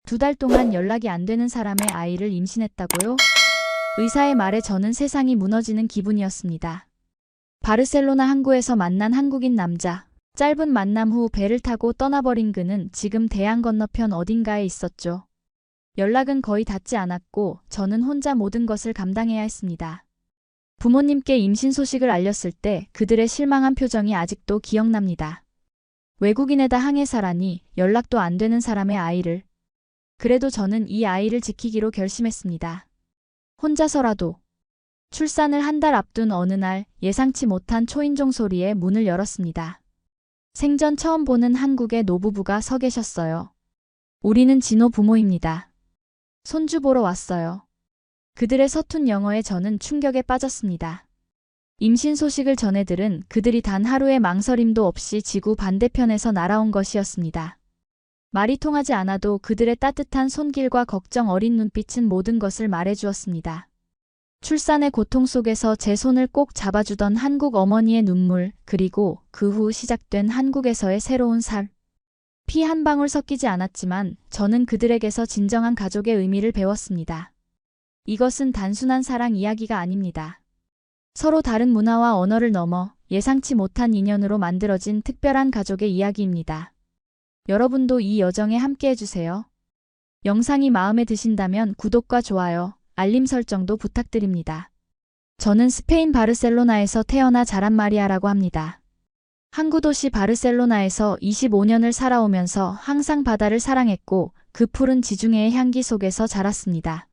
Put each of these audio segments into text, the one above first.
2달 동안 연락이 안 되는 사람의 아이를 임신했다고요? 의사의 말에 저는 세상이 무너지는 기분이었습니다. 바르셀로나 항구에서 만난 한국인 남자. 짧은 만남 후 배를 타고 떠나버린 그는 지금 대양 건너편 어딘가에 있었죠. 연락은 거의 닿지 않았고 저는 혼자 모든 것을 감당해야 했습니다. 부모님께 임신 소식을 알렸을 때 그들의 실망한 표정이 아직도 기억납니다. 외국인에다 항해사라니, 연락도 안 되는 사람의 아이를. 그래도 저는 이 아이를 지키기로 결심했습니다. 혼자서라도. 출산을 1달 앞둔 어느 날 예상치 못한 초인종 소리에 문을 열었습니다. 생전 처음 보는 한국의 노부부가 서 계셨어요. 우리는 진호 부모입니다. 손주 보러 왔어요. 그들의 서툰 영어에 저는 충격에 빠졌습니다. 임신 소식을 전해들은 그들이 단 하루의 망설임도 없이 지구 반대편에서 날아온 것이었습니다. 말이 통하지 않아도 그들의 따뜻한 손길과 걱정 어린 눈빛은 모든 것을 말해주었습니다. 출산의 고통 속에서 제 손을 꼭 잡아주던 한국 어머니의 눈물, 그리고 그 후 시작된 한국에서의 새로운 살. 피 한 방울 섞이지 않았지만 저는 그들에게서 진정한 가족의 의미를 배웠습니다. 이것은 단순한 사랑 이야기가 아닙니다. 서로 다른 문화와 언어를 넘어 예상치 못한 인연으로 만들어진 특별한 가족의 이야기입니다. 여러분도 이 여정에 함께해주세요. 영상이 마음에 드신다면 구독과 좋아요, 알림 설정도 부탁드립니다. 저는 스페인 바르셀로나에서 태어나 자란 마리아라고 합니다. 항구 도시 바르셀로나에서 25년을 살아오면서 항상 바다를 사랑했고 그 푸른 지중해의 향기 속에서 자랐습니다.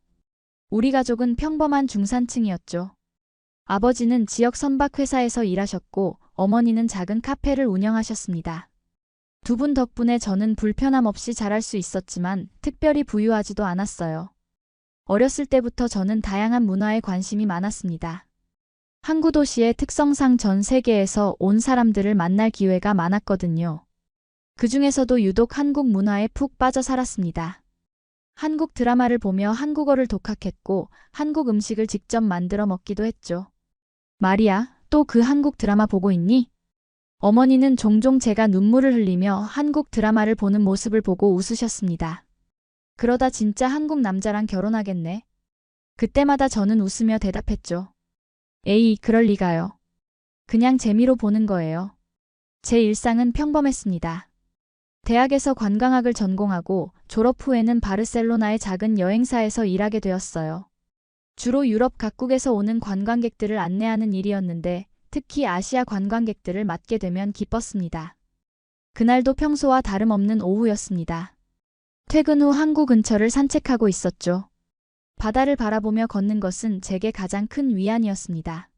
우리 가족은 평범한 중산층이었죠. 아버지는 지역 선박 회사에서 일하셨고 어머니는 작은 카페를 운영하셨습니다. 두 분 덕분에 저는 불편함 없이 자랄 수 있었지만 특별히 부유하지도 않았어요. 어렸을 때부터 저는 다양한 문화에 관심이 많았습니다. 항구 도시의 특성상 전 세계에서 온 사람들을 만날 기회가 많았거든요. 그 중에서도 유독 한국 문화에 푹 빠져 살았습니다. 한국 드라마를 보며 한국어를 독학했고 한국 음식을 직접 만들어 먹기도 했죠. 마리아, 또 그 한국 드라마 보고 있니? 어머니는 종종 제가 눈물을 흘리며 한국 드라마를 보는 모습을 보고 웃으셨습니다. 그러다 진짜 한국 남자랑 결혼하겠네. 그때마다 저는 웃으며 대답했죠. 에이, 그럴 리가요. 그냥 재미로 보는 거예요. 제 일상은 평범했습니다. 대학에서 관광학을 전공하고 졸업 후에는 바르셀로나의 작은 여행사에서 일하게 되었어요. 주로 유럽 각국에서 오는 관광객들을 안내하는 일이었는데 특히 아시아 관광객들을 맡게 되면 기뻤습니다. 그날도 평소와 다름없는 오후였습니다. 퇴근 후 항구 근처를 산책하고 있었죠. 바다를 바라보며 걷는 것은 제게 가장 큰 위안이었습니다.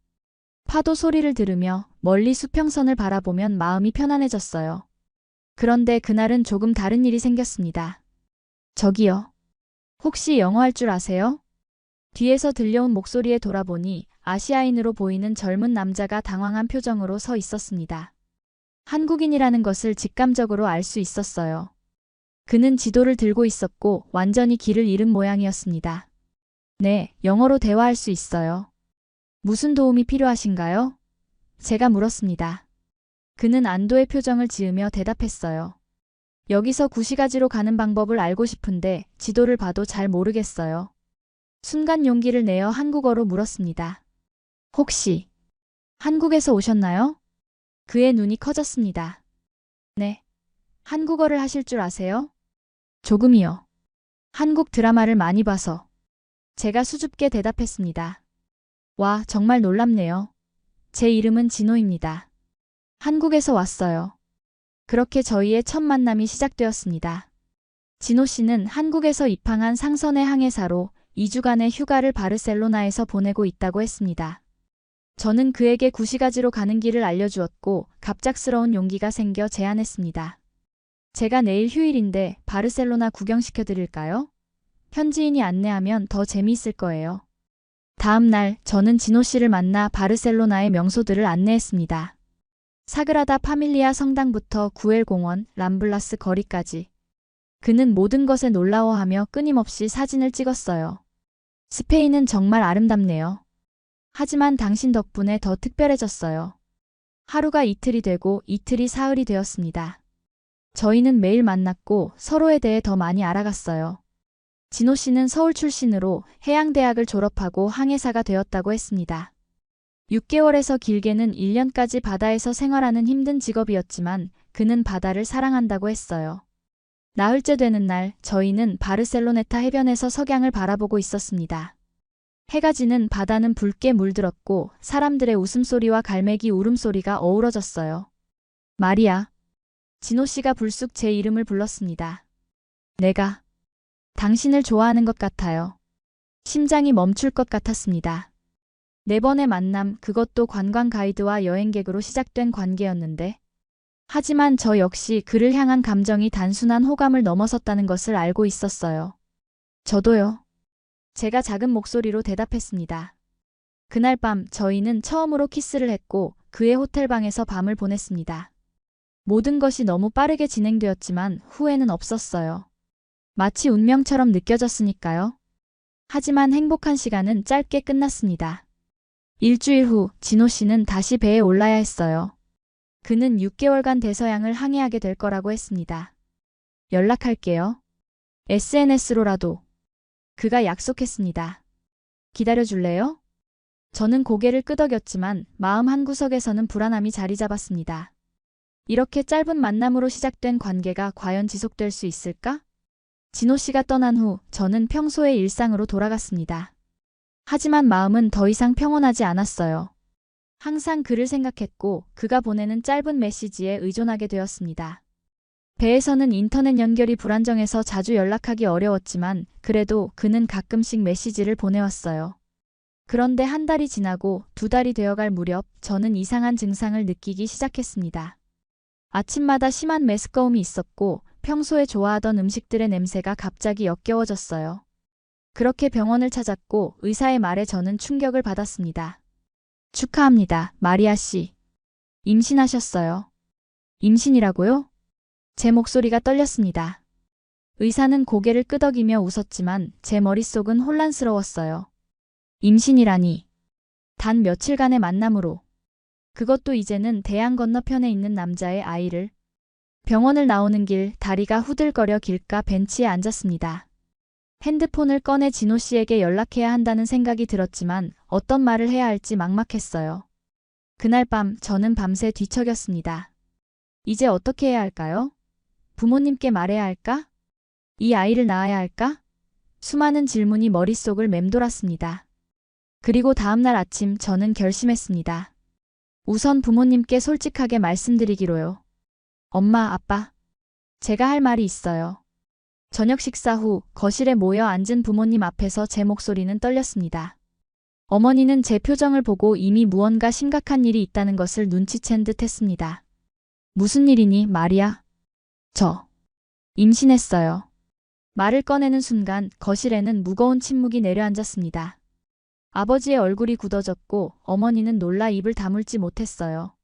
파도 소리를 들으며 멀리 수평선을 바라보면 마음이 편안해졌어요. 그런데 그날은 조금 다른 일이 생겼습니다. 저기요. 혹시 영어 할 줄 아세요? 뒤에서 들려온 목소리에 돌아보니 아시아인으로 보이는 젊은 남자가 당황한 표정으로 서 있었습니다. 한국인이라는 것을 직감적으로 알 수 있었어요. 그는 지도를 들고 있었고 완전히 길을 잃은 모양이었습니다. 네, 영어로 대화할 수 있어요. 무슨 도움이 필요하신가요? 제가 물었습니다. 그는 안도의 표정을 지으며 대답했어요. 여기서 구시가지로 가는 방법을 알고 싶은데 지도를 봐도 잘 모르겠어요. 순간 용기를 내어 한국어로 물었습니다. 혹시 한국에서 오셨나요? 그의 눈이 커졌습니다. 네. 한국어를 하실 줄 아세요? 조금이요. 한국 드라마를 많이 봐서. 제가 수줍게 대답했습니다. 와, 정말 놀랍네요. 제 이름은 진호입니다. 한국에서 왔어요. 그렇게 저희의 첫 만남이 시작되었습니다. 진호 씨는 한국에서 입항한 상선의 항해사로 2주간의 휴가를 바르셀로나에서 보내고 있다고 했습니다. 저는 그에게 구시가지로 가는 길을 알려주었고 갑작스러운 용기가 생겨 제안했습니다. 제가 내일 휴일인데 바르셀로나 구경시켜 드릴까요? 현지인이 안내하면 더 재미있을 거예요. 다음 날 저는 진호 씨를 만나 바르셀로나의 명소들을 안내했습니다. 사그라다 파밀리아 성당부터 구엘 공원, 람블라스 거리까지. 그는 모든 것에 놀라워하며 끊임없이 사진을 찍었어요. 스페인은 정말 아름답네요. 하지만 당신 덕분에 더 특별해졌어요. 하루가 이틀이 되고 이틀이 사흘이 되었습니다. 저희는 매일 만났고 서로에 대해 더 많이 알아갔어요. 진호 씨는 서울 출신으로 해양대학을 졸업하고 항해사가 되었다고 했습니다. 6개월에서 길게는 1년까지 바다에서 생활하는 힘든 직업이었지만 그는 바다를 사랑한다고 했어요. 나흘째 되는 날 저희는 바르셀로네타 해변에서 석양을 바라보고 있었습니다. 해가 지는 바다는 붉게 물들었고 사람들의 웃음소리와 갈매기 울음소리가 어우러졌어요. 마리아. 진호 씨가 불쑥 제 이름을 불렀습니다. 내가 당신을 좋아하는 것 같아요. 심장이 멈출 것 같았습니다. 4번의 만남, 그것도 관광 가이드와 여행객으로 시작된 관계였는데, 하지만 저 역시 그를 향한 감정이 단순한 호감을 넘어섰다는 것을 알고 있었어요. 저도요. 제가 작은 목소리로 대답했습니다. 그날 밤 저희는 처음으로 키스를 했고 그의 호텔방에서 밤을 보냈습니다. 모든 것이 너무 빠르게 진행되었지만 후회는 없었어요. 마치 운명처럼 느껴졌으니까요. 하지만 행복한 시간은 짧게 끝났습니다. 일주일 후 진호 씨는 다시 배에 올라야 했어요. 그는 6개월간 대서양을 항해하게 될 거라고 했습니다. 연락할게요. SNS로라도. 그가 약속했습니다. 기다려줄래요? 저는 고개를 끄덕였지만 마음 한구석에서는 불안함이 자리 잡았습니다. 이렇게 짧은 만남으로 시작된 관계가 과연 지속될 수 있을까? 진호 씨가 떠난 후 저는 평소의 일상으로 돌아갔습니다. 하지만 마음은 더 이상 평온하지 않았어요. 항상 그를 생각했고 그가 보내는 짧은 메시지에 의존하게 되었습니다. 배에서는 인터넷 연결이 불안정해서 자주 연락하기 어려웠지만 그래도 그는 가끔씩 메시지를 보내왔어요. 그런데 한 달이 지나고 2달이 되어갈 무렵 저는 이상한 증상을 느끼기 시작했습니다. 아침마다 심한 메스꺼움이 있었고 평소에 좋아하던 음식들의 냄새가 갑자기 역겨워졌어요. 그렇게 병원을 찾았고 의사의 말에 저는 충격을 받았습니다. 축하합니다, 마리아 씨. 임신하셨어요. 임신이라고요? 제 목소리가 떨렸습니다. 의사는 고개를 끄덕이며 웃었지만 제 머릿속은 혼란스러웠어요. 임신이라니. 단 며칠간의 만남으로. 그것도 이제는 대양 건너편에 있는 남자의 아이를. 병원을 나오는 길 다리가 후들거려 길가 벤치에 앉았습니다. 핸드폰을 꺼내 진호 씨에게 연락해야 한다는 생각이 들었지만 어떤 말을 해야 할지 막막했어요. 그날 밤 저는 밤새 뒤척였습니다. 이제 어떻게 해야 할까요? 부모님께 말해야 할까? 이 아이를 낳아야 할까? 수많은 질문이 머릿속을 맴돌았습니다. 그리고 다음날 아침 저는 결심했습니다. 우선 부모님께 솔직하게 말씀드리기로요. 엄마, 아빠. 제가 할 말이 있어요. 저녁 식사 후 거실에 모여 앉은 부모님 앞에서 제 목소리는 떨렸습니다. 어머니는 제 표정을 보고 이미 무언가 심각한 일이 있다는 것을 눈치챈 듯 했습니다. 무슨 일이니, 마리아? 저 임신했어요. 말을 꺼내는 순간 거실에는 무거운 침묵이 내려앉았습니다. 아버지의 얼굴이 굳어졌고 어머니는 놀라 입을 다물지 못했어요.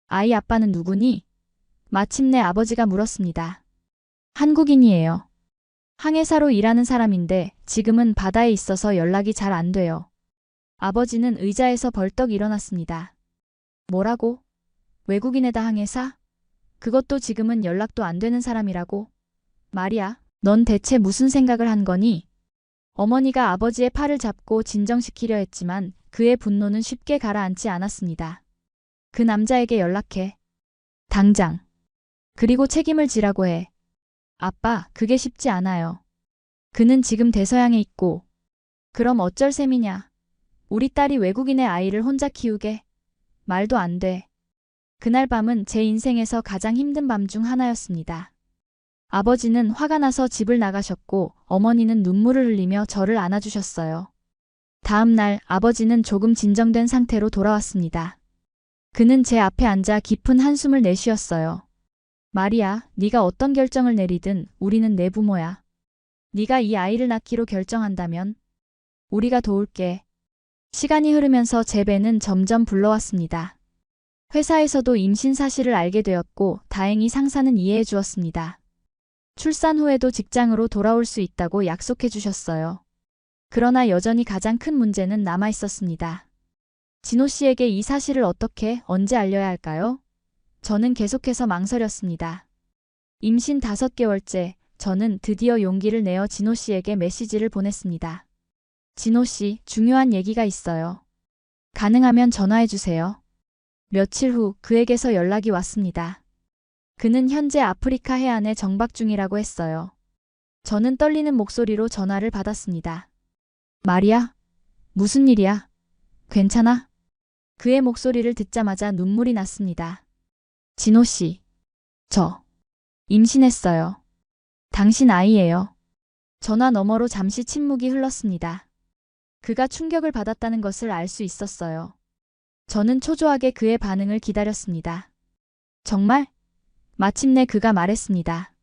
아이 아빠는 누구니? 마침내 아버지가 물었습니다. 한국인이에요. 항해사로 일하는 사람인데 지금은 바다에 있어서 연락이 잘 안 돼요. 아버지는 의자에서 벌떡 일어났습니다. 뭐라고? 외국인에다 항해사? 그것도 지금은 연락도 안 되는 사람이라고? 마리아, 넌 대체 무슨 생각을 한 거니? 어머니가 아버지의 팔을 잡고 진정시키려 했지만 그의 분노는 쉽게 가라앉지 않았습니다. 그 남자에게 연락해. 당장. 그리고 책임을 지라고 해. 아빠, 그게 쉽지 않아요. 그는 지금 대서양에 있고. 그럼 어쩔 셈이냐. 우리 딸이 외국인의 아이를 혼자 키우게. 말도 안 돼. 그날 밤은 제 인생에서 가장 힘든 밤 중 하나였습니다. 아버지는 화가 나서 집을 나가셨고 어머니는 눈물을 흘리며 저를 안아주셨어요. 다음 날 아버지는 조금 진정된 상태로 돌아왔습니다. 그는 제 앞에 앉아 깊은 한숨을 내쉬었어요. 마리아, 네가 어떤 결정을 내리든 우리는 내 부모야. 네가 이 아이를 낳기로 결정한다면 우리가 도울게. 시간이 흐르면서 제 배는 점점 불러왔습니다. 회사에서도 임신 사실을 알게 되었고 다행히 상사는 이해해 주었습니다. 출산 후에도 직장으로 돌아올 수 있다고 약속해 주셨어요. 그러나 여전히 가장 큰 문제는 남아 있었습니다. 진호 씨에게 이 사실을 어떻게, 언제 알려야 할까요? 저는 계속해서 망설였습니다. 임신 5개월째, 저는 드디어 용기를 내어 진호 씨에게 메시지를 보냈습니다. 진호 씨, 중요한 얘기가 있어요. 가능하면 전화해 주세요. 며칠 후 그에게서 연락이 왔습니다. 그는 현재 아프리카 해안에 정박 중이라고 했어요. 저는 떨리는 목소리로 전화를 받았습니다. 마리아? 무슨 일이야? 괜찮아? 그의 목소리를 듣자마자 눈물이 났습니다. 진호 씨, 저 임신했어요. 당신 아이예요. 전화 너머로 잠시 침묵이 흘렀습니다. 그가 충격을 받았다는 것을 알 수 있었어요. 저는 초조하게 그의 반응을 기다렸습니다. 정말? 마침내 그가 말했습니다.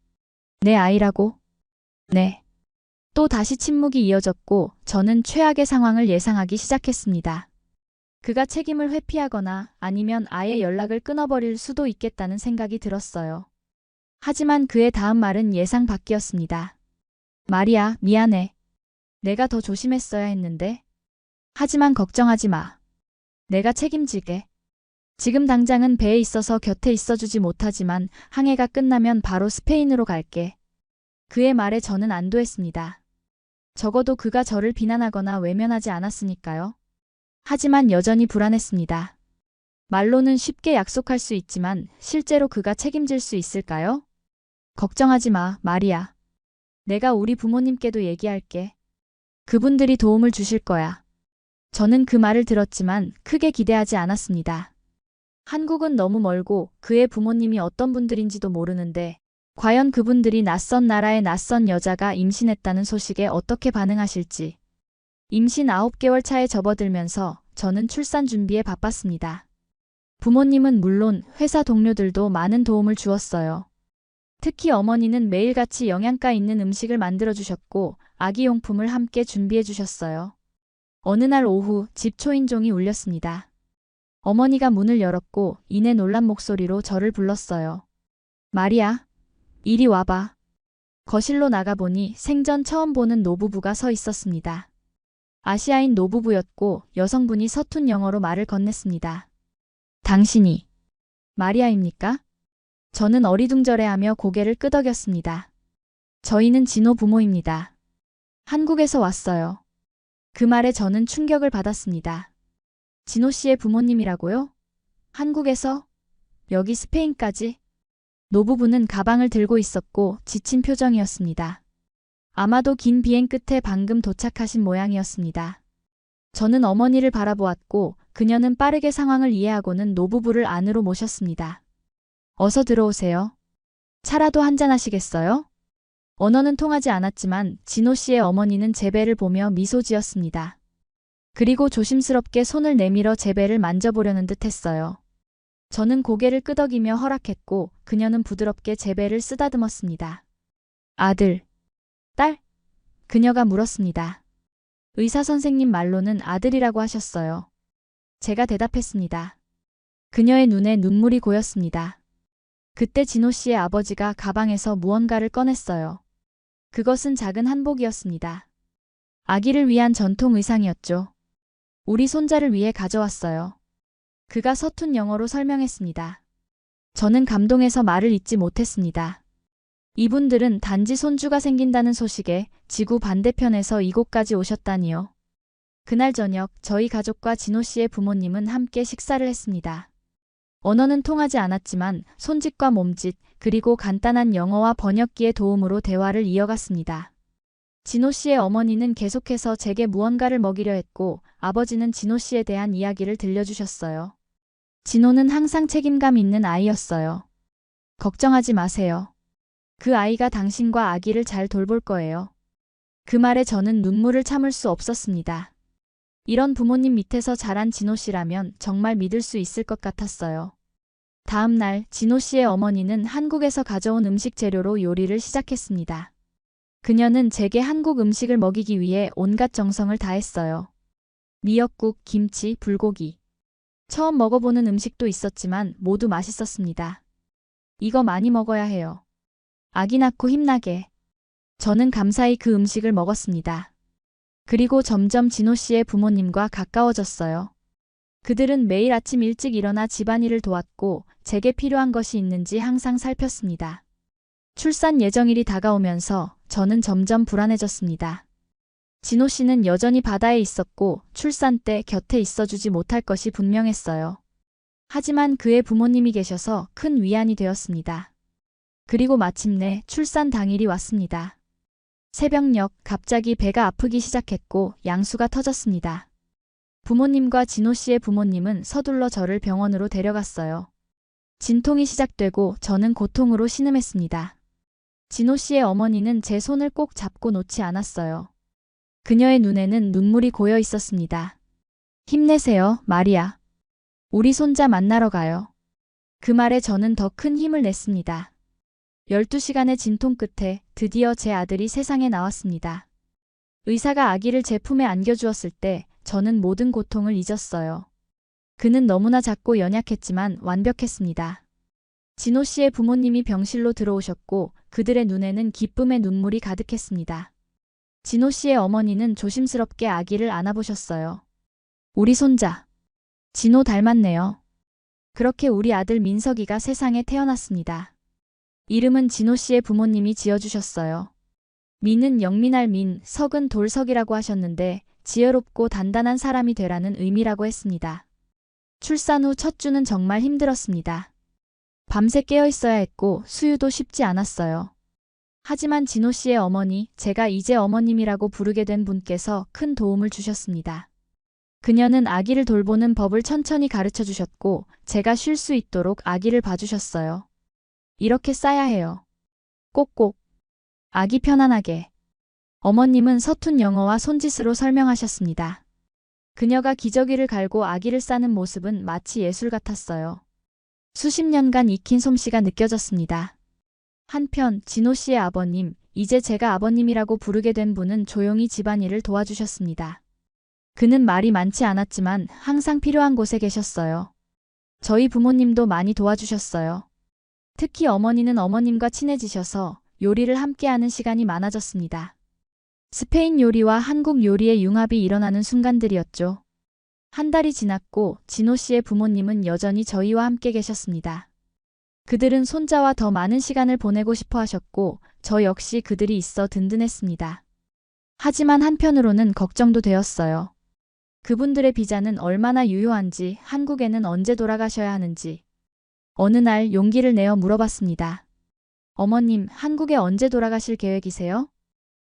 내 아이라고? 네. 또 다시 침묵이 이어졌고 저는 최악의 상황을 예상하기 시작했습니다. 그가 책임을 회피하거나 아니면 아예 연락을 끊어버릴 수도 있겠다는 생각이 들었어요. 하지만 그의 다음 말은 예상 밖이었습니다. 마리아, 미안해. 내가 더 조심했어야 했는데. 하지만 걱정하지 마. 내가 책임질게. 지금 당장은 배에 있어서 곁에 있어주지 못하지만 항해가 끝나면 바로 스페인으로 갈게. 그의 말에 저는 안도했습니다. 적어도 그가 저를 비난하거나 외면하지 않았으니까요. 하지만 여전히 불안했습니다. 말로는 쉽게 약속할 수 있지만 실제로 그가 책임질 수 있을까요? 걱정하지 마, 마리아. 내가 우리 부모님께도 얘기할게. 그분들이 도움을 주실 거야. 저는 그 말을 들었지만 크게 기대하지 않았습니다. 한국은 너무 멀고 그의 부모님이 어떤 분들인지도 모르는데 과연 그분들이 낯선 나라의 낯선 여자가 임신했다는 소식에 어떻게 반응하실지. 임신 9개월 차에 접어들면서 저는 출산 준비에 바빴습니다. 부모님은 물론 회사 동료들도 많은 도움을 주었어요. 특히 어머니는 매일같이 영양가 있는 음식을 만들어주셨고 아기용품을 함께 준비해 주셨어요. 어느 날 오후 집 초인종이 울렸습니다. 어머니가 문을 열었고 이내 놀란 목소리로 저를 불렀어요. 마리아, 이리 와봐. 거실로 나가보니 생전 처음 보는 노부부가 서 있었습니다. 아시아인 노부부였고 여성분이 서툰 영어로 말을 건넸습니다. 당신이 마리아입니까? 저는 어리둥절해하며 고개를 끄덕였습니다. 저희는 진호 부모입니다. 한국에서 왔어요. 그 말에 저는 충격을 받았습니다. 진호 씨의 부모님이라고요? 한국에서? 여기 스페인까지? 노부부는 가방을 들고 있었고 지친 표정이었습니다. 아마도 긴 비행 끝에 방금 도착하신 모양이었습니다. 저는 어머니를 바라보았고 그녀는 빠르게 상황을 이해하고는 노부부를 안으로 모셨습니다. 어서 들어오세요. 차라도 한잔 하시겠어요? 언어는 통하지 않았지만 진호 씨의 어머니는 제 배를 보며 미소 지었습니다. 그리고 조심스럽게 손을 내밀어 제 배를 만져보려는 듯 했어요. 저는 고개를 끄덕이며 허락했고 그녀는 부드럽게 제 배를 쓰다듬었습니다. 아들, 딸? 그녀가 물었습니다. 의사 선생님 말로는 아들이라고 하셨어요. 제가 대답했습니다. 그녀의 눈에 눈물이 고였습니다. 그때 진호 씨의 아버지가 가방에서 무언가를 꺼냈어요. 그것은 작은 한복이었습니다. 아기를 위한 전통 의상이었죠. 우리 손자를 위해 가져왔어요. 그가 서툰 영어로 설명했습니다. 저는 감동해서 말을 잇지 못했습니다. 이분들은 단지 손주가 생긴다는 소식에 지구 반대편에서 이곳까지 오셨다니요. 그날 저녁 저희 가족과 진호 씨의 부모님은 함께 식사를 했습니다. 언어는 통하지 않았지만 손짓과 몸짓 그리고 간단한 영어와 번역기의 도움으로 대화를 이어갔습니다. 진호 씨의 어머니는 계속해서 제게 무언가를 먹이려 했고 아버지는 진호 씨에 대한 이야기를 들려주셨어요. 진호는 항상 책임감 있는 아이였어요. 걱정하지 마세요. 그 아이가 당신과 아기를 잘 돌볼 거예요. 그 말에 저는 눈물을 참을 수 없었습니다. 이런 부모님 밑에서 자란 진호 씨라면 정말 믿을 수 있을 것 같았어요. 다음 날 진호 씨의 어머니는 한국에서 가져온 음식 재료로 요리를 시작했습니다. 그녀는 제게 한국 음식을 먹이기 위해 온갖 정성을 다했어요. 미역국, 김치, 불고기. 처음 먹어보는 음식도 있었지만 모두 맛있었습니다. 이거 많이 먹어야 해요. 아기 낳고 힘나게. 저는 감사히 그 음식을 먹었습니다. 그리고 점점 진호 씨의 부모님과 가까워졌어요. 그들은 매일 아침 일찍 일어나 집안일을 도왔고 제게 필요한 것이 있는지 항상 살폈습니다. 출산 예정일이 다가오면서 저는 점점 불안해졌습니다. 진호 씨는 여전히 바다에 있었고 출산 때 곁에 있어주지 못할 것이 분명했어요. 하지만 그의 부모님이 계셔서 큰 위안이 되었습니다. 그리고 마침내 출산 당일이 왔습니다. 새벽녘 갑자기 배가 아프기 시작했고 양수가 터졌습니다. 부모님과 진호 씨의 부모님은 서둘러 저를 병원으로 데려갔어요. 진통이 시작되고 저는 고통으로 신음했습니다. 진호 씨의 어머니는 제 손을 꼭 잡고 놓지 않았어요. 그녀의 눈에는 눈물이 고여 있었습니다. 힘내세요, 마리아. 우리 손자 만나러 가요. 그 말에 저는 더 큰 힘을 냈습니다. 12시간의 진통 끝에 드디어 제 아들이 세상에 나왔습니다. 의사가 아기를 제 품에 안겨주었을 때 저는 모든 고통을 잊었어요. 그는 너무나 작고 연약했지만 완벽했습니다. 진호 씨의 부모님이 병실로 들어오셨고 그들의 눈에는 기쁨의 눈물이 가득했습니다. 진호 씨의 어머니는 조심스럽게 아기를 안아보셨어요. 우리 손자. 진호 닮았네요. 그렇게 우리 아들 민석이가 세상에 태어났습니다. 이름은 진호 씨의 부모님이 지어주셨어요. 민은 영민할 민, 석은 돌석이라고 하셨는데 지혜롭고 단단한 사람이 되라는 의미라고 했습니다. 출산 후 첫 주는 정말 힘들었습니다. 밤새 깨어 있어야 했고 수유도 쉽지 않았어요. 하지만 진호 씨의 어머니, 제가 이제 어머님이라고 부르게 된 분께서 큰 도움을 주셨습니다. 그녀는 아기를 돌보는 법을 천천히 가르쳐 주셨고 제가 쉴 수 있도록 아기를 봐주셨어요. 이렇게 싸야 해요. 꼭꼭. 아기 편안하게. 어머님은 서툰 영어와 손짓으로 설명하셨습니다. 그녀가 기저귀를 갈고 아기를 싸는 모습은 마치 예술 같았어요. 수십 년간 익힌 솜씨가 느껴졌습니다. 한편 진호 씨의 아버님, 이제 제가 아버님이라고 부르게 된 분은 조용히 집안일을 도와주셨습니다. 그는 말이 많지 않았지만 항상 필요한 곳에 계셨어요. 저희 부모님도 많이 도와주셨어요. 특히 어머니는 어머님과 친해지셔서 요리를 함께하는 시간이 많아졌습니다. 스페인 요리와 한국 요리의 융합이 일어나는 순간들이었죠. 한 달이 지났고 진호 씨의 부모님은 여전히 저희와 함께 계셨습니다. 그들은 손자와 더 많은 시간을 보내고 싶어 하셨고 저 역시 그들이 있어 든든했습니다. 하지만 한편으로는 걱정도 되었어요. 그분들의 비자는 얼마나 유효한지, 한국에는 언제 돌아가셔야 하는지. 어느 날 용기를 내어 물어봤습니다. 어머님, 한국에 언제 돌아가실 계획이세요?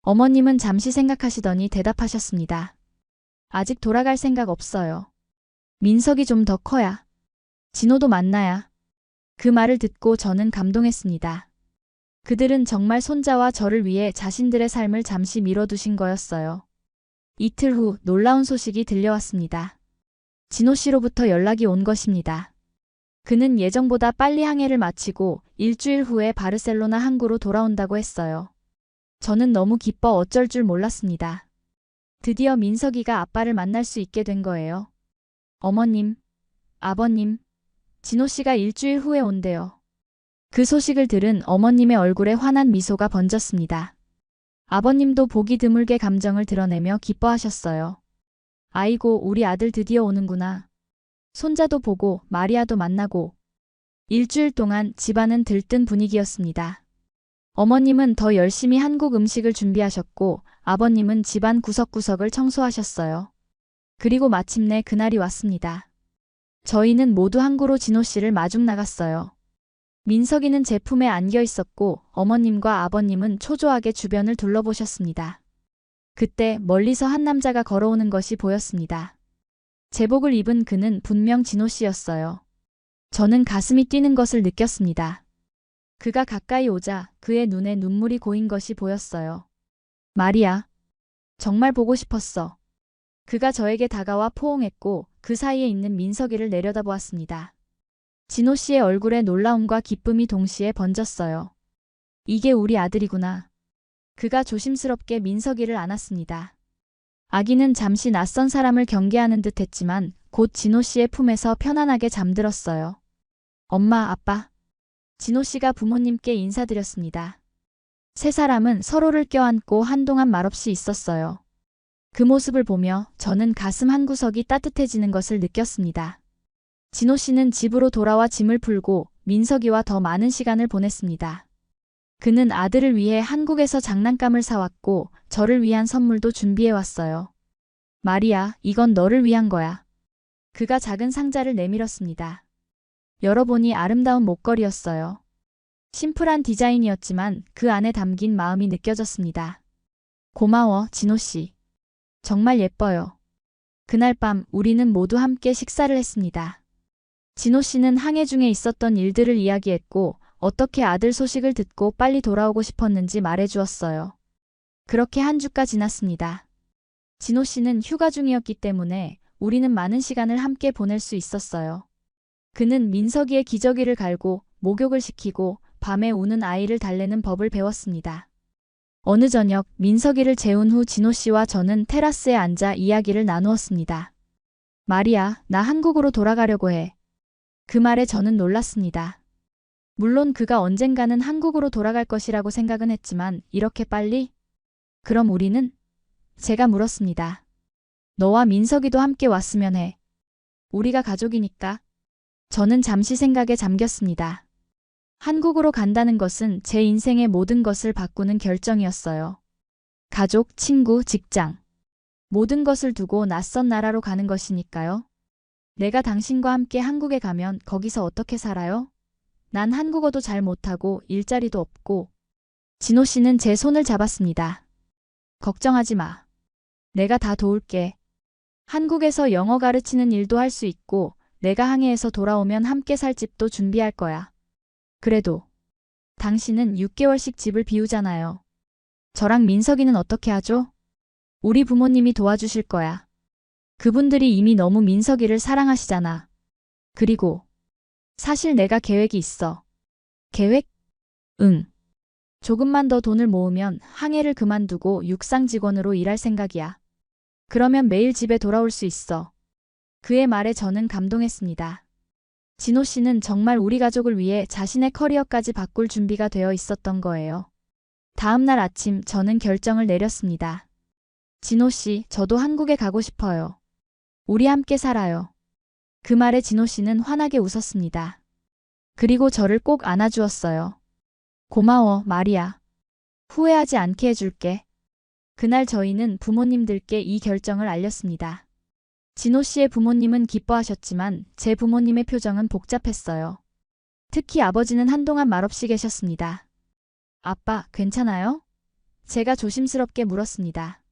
어머님은 잠시 생각하시더니 대답하셨습니다. 아직 돌아갈 생각 없어요. 민석이 좀 더 커야. 진호도 만나야. 그 말을 듣고 저는 감동했습니다. 그들은 정말 손자와 저를 위해 자신들의 삶을 잠시 미뤄두신 거였어요. 이틀 후 놀라운 소식이 들려왔습니다. 진호 씨로부터 연락이 온 것입니다. 그는 예정보다 빨리 항해를 마치고 일주일 후에 바르셀로나 항구로 돌아온다고 했어요. 저는 너무 기뻐 어쩔 줄 몰랐습니다. 드디어 민석이가 아빠를 만날 수 있게 된 거예요. 어머님, 아버님, 진호 씨가 일주일 후에 온대요. 그 소식을 들은 어머님의 얼굴에 환한 미소가 번졌습니다. 아버님도 보기 드물게 감정을 드러내며 기뻐하셨어요. 아이고, 우리 아들 드디어 오는구나. 손자도 보고 마리아도 만나고. 일주일 동안 집안은 들뜬 분위기였습니다. 어머님은 더 열심히 한국 음식을 준비하셨고 아버님은 집안 구석구석을 청소하셨어요. 그리고 마침내 그날이 왔습니다. 저희는 모두 항구로 진호 씨를 마중 나갔어요. 민석이는 제 품에 안겨 있었고 어머님과 아버님은 초조하게 주변을 둘러보셨습니다. 그때 멀리서 한 남자가 걸어오는 것이 보였습니다. 제복을 입은 그는 분명 진호 씨였어요. 저는 가슴이 뛰는 것을 느꼈습니다. 그가 가까이 오자 그의 눈에 눈물이 고인 것이 보였어요. 마리아, 정말 보고 싶었어. 그가 저에게 다가와 포옹했고 그 사이에 있는 민석이를 내려다보았습니다. 진호 씨의 얼굴에 놀라움과 기쁨이 동시에 번졌어요. 이게 우리 아들이구나. 그가 조심스럽게 민석이를 안았습니다. 아기는 잠시 낯선 사람을 경계하는 듯 했지만 곧 진호 씨의 품에서 편안하게 잠들었어요. 엄마, 아빠. 진호 씨가 부모님께 인사드렸습니다. 세 사람은 서로를 껴안고 한동안 말없이 있었어요. 그 모습을 보며 저는 가슴 한구석이 따뜻해지는 것을 느꼈습니다. 진호 씨는 집으로 돌아와 짐을 풀고 민석이와 더 많은 시간을 보냈습니다. 그는 아들을 위해 한국에서 장난감을 사왔고 저를 위한 선물도 준비해왔어요. 마리아, 이건 너를 위한 거야. 그가 작은 상자를 내밀었습니다. 열어보니 아름다운 목걸이였어요. 심플한 디자인이었지만 그 안에 담긴 마음이 느껴졌습니다. 고마워, 진호 씨. 정말 예뻐요. 그날 밤 우리는 모두 함께 식사를 했습니다. 진호 씨는 항해 중에 있었던 일들을 이야기했고 어떻게 아들 소식을 듣고 빨리 돌아오고 싶었는지 말해주었어요. 그렇게 한 주가 지났습니다. 진호 씨는 휴가 중이었기 때문에 우리는 많은 시간을 함께 보낼 수 있었어요. 그는 민석이의 기저귀를 갈고 목욕을 시키고 밤에 우는 아이를 달래는 법을 배웠습니다. 어느 저녁 민석이를 재운 후 진호 씨와 저는 테라스에 앉아 이야기를 나누었습니다. 마리아, 나 한국으로 돌아가려고 해. 그 말에 저는 놀랐습니다. 물론 그가 언젠가는 한국으로 돌아갈 것이라고 생각은 했지만 이렇게 빨리? 그럼 우리는? 제가 물었습니다. 너와 민석이도 함께 왔으면 해. 우리가 가족이니까. 저는 잠시 생각에 잠겼습니다. 한국으로 간다는 것은 제 인생의 모든 것을 바꾸는 결정이었어요. 가족, 친구, 직장. 모든 것을 두고 낯선 나라로 가는 것이니까요. 내가 당신과 함께 한국에 가면 거기서 어떻게 살아요? 난 한국어도 잘 못하고 일자리도 없고. 진호 씨는 제 손을 잡았습니다. 걱정하지 마. 내가 다 도울게. 한국에서 영어 가르치는 일도 할 수 있고 내가 항해에서 돌아오면 함께 살 집도 준비할 거야. 그래도 당신은 6개월씩 집을 비우잖아요. 저랑 민석이는 어떻게 하죠? 우리 부모님이 도와주실 거야. 그분들이 이미 너무 민석이를 사랑하시잖아. 그리고 사실 내가 계획이 있어. 계획? 응. 조금만 더 돈을 모으면 항해를 그만두고 육상 직원으로 일할 생각이야. 그러면 매일 집에 돌아올 수 있어. 그의 말에 저는 감동했습니다. 진호 씨는 정말 우리 가족을 위해 자신의 커리어까지 바꿀 준비가 되어 있었던 거예요. 다음 날 아침 저는 결정을 내렸습니다. 진호 씨, 저도 한국에 가고 싶어요. 우리 함께 살아요. 그 말에 진호 씨는 환하게 웃었습니다. 그리고 저를 꼭 안아주었어요. 고마워, 마리아. 후회하지 않게 해줄게. 그날 저희는 부모님들께 이 결정을 알렸습니다. 진호 씨의 부모님은 기뻐하셨지만 제 부모님의 표정은 복잡했어요. 특히 아버지는 한동안 말없이 계셨습니다. 아빠, 괜찮아요? 제가 조심스럽게 물었습니다.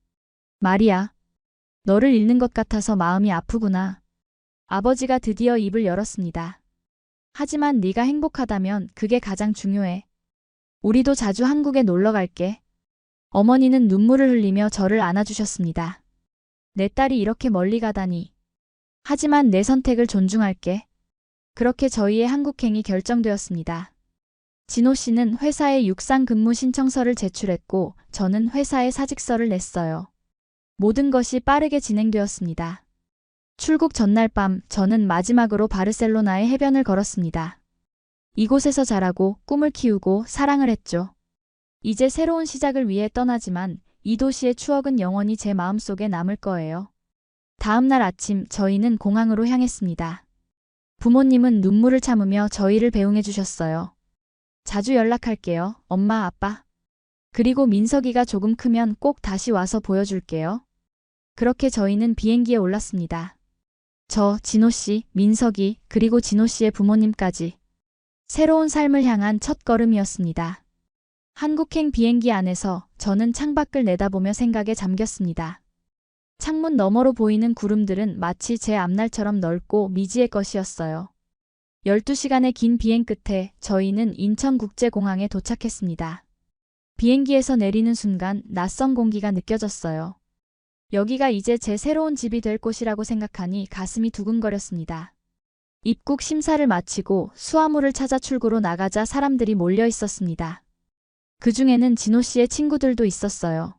마리아, 너를 잃는 것 같아서 마음이 아프구나. 아버지가 드디어 입을 열었습니다. 하지만 네가 행복하다면 그게 가장 중요해. 우리도 자주 한국에 놀러 갈게. 어머니는 눈물을 흘리며 저를 안아주셨습니다. 내 딸이 이렇게 멀리 가다니. 하지만 내 선택을 존중할게. 그렇게 저희의 한국행이 결정되었습니다. 진호 씨는 회사에 육상 근무 신청서를 제출했고 저는 회사에 사직서를 냈어요. 모든 것이 빠르게 진행되었습니다. 출국 전날 밤 저는 마지막으로 바르셀로나의 해변을 걸었습니다. 이곳에서 자라고 꿈을 키우고 사랑을 했죠. 이제 새로운 시작을 위해 떠나지만 이 도시의 추억은 영원히 제 마음속에 남을 거예요. 다음 날 아침 저희는 공항으로 향했습니다. 부모님은 눈물을 참으며 저희를 배웅해 주셨어요. 자주 연락할게요, 엄마, 아빠. 그리고 민석이가 조금 크면 꼭 다시 와서 보여줄게요. 그렇게 저희는 비행기에 올랐습니다. 저, 진호 씨, 민석이, 그리고 진호 씨의 부모님까지. 새로운 삶을 향한 첫 걸음이었습니다. 한국행 비행기 안에서 저는 창밖을 내다보며 생각에 잠겼습니다. 창문 너머로 보이는 구름들은 마치 제 앞날처럼 넓고 미지의 것이었어요. 12시간의 긴 비행 끝에 저희는 인천국제공항에 도착했습니다. 비행기에서 내리는 순간 낯선 공기가 느껴졌어요. 여기가 이제 제 새로운 집이 될 곳이라고 생각하니 가슴이 두근거렸습니다. 입국 심사를 마치고 수화물을 찾아 출구로 나가자 사람들이 몰려 있었습니다. 그 중에는 진호 씨의 친구들도 있었어요.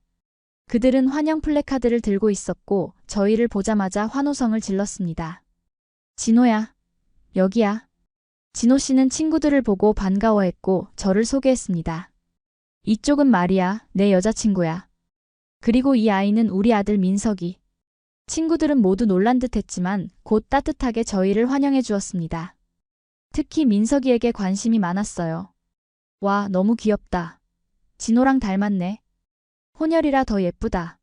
그들은 환영 플래카드를 들고 있었고 저희를 보자마자 환호성을 질렀습니다. 진호야, 여기야. 진호 씨는 친구들을 보고 반가워했고 저를 소개했습니다. 이쪽은 마리아, 내 여자친구야. 그리고 이 아이는 우리 아들 민석이. 친구들은 모두 놀란 듯 했지만 곧 따뜻하게 저희를 환영해 주었습니다. 특히 민석이에게 관심이 많았어요. 와, 너무 귀엽다. 진호랑 닮았네. 혼혈이라 더 예쁘다.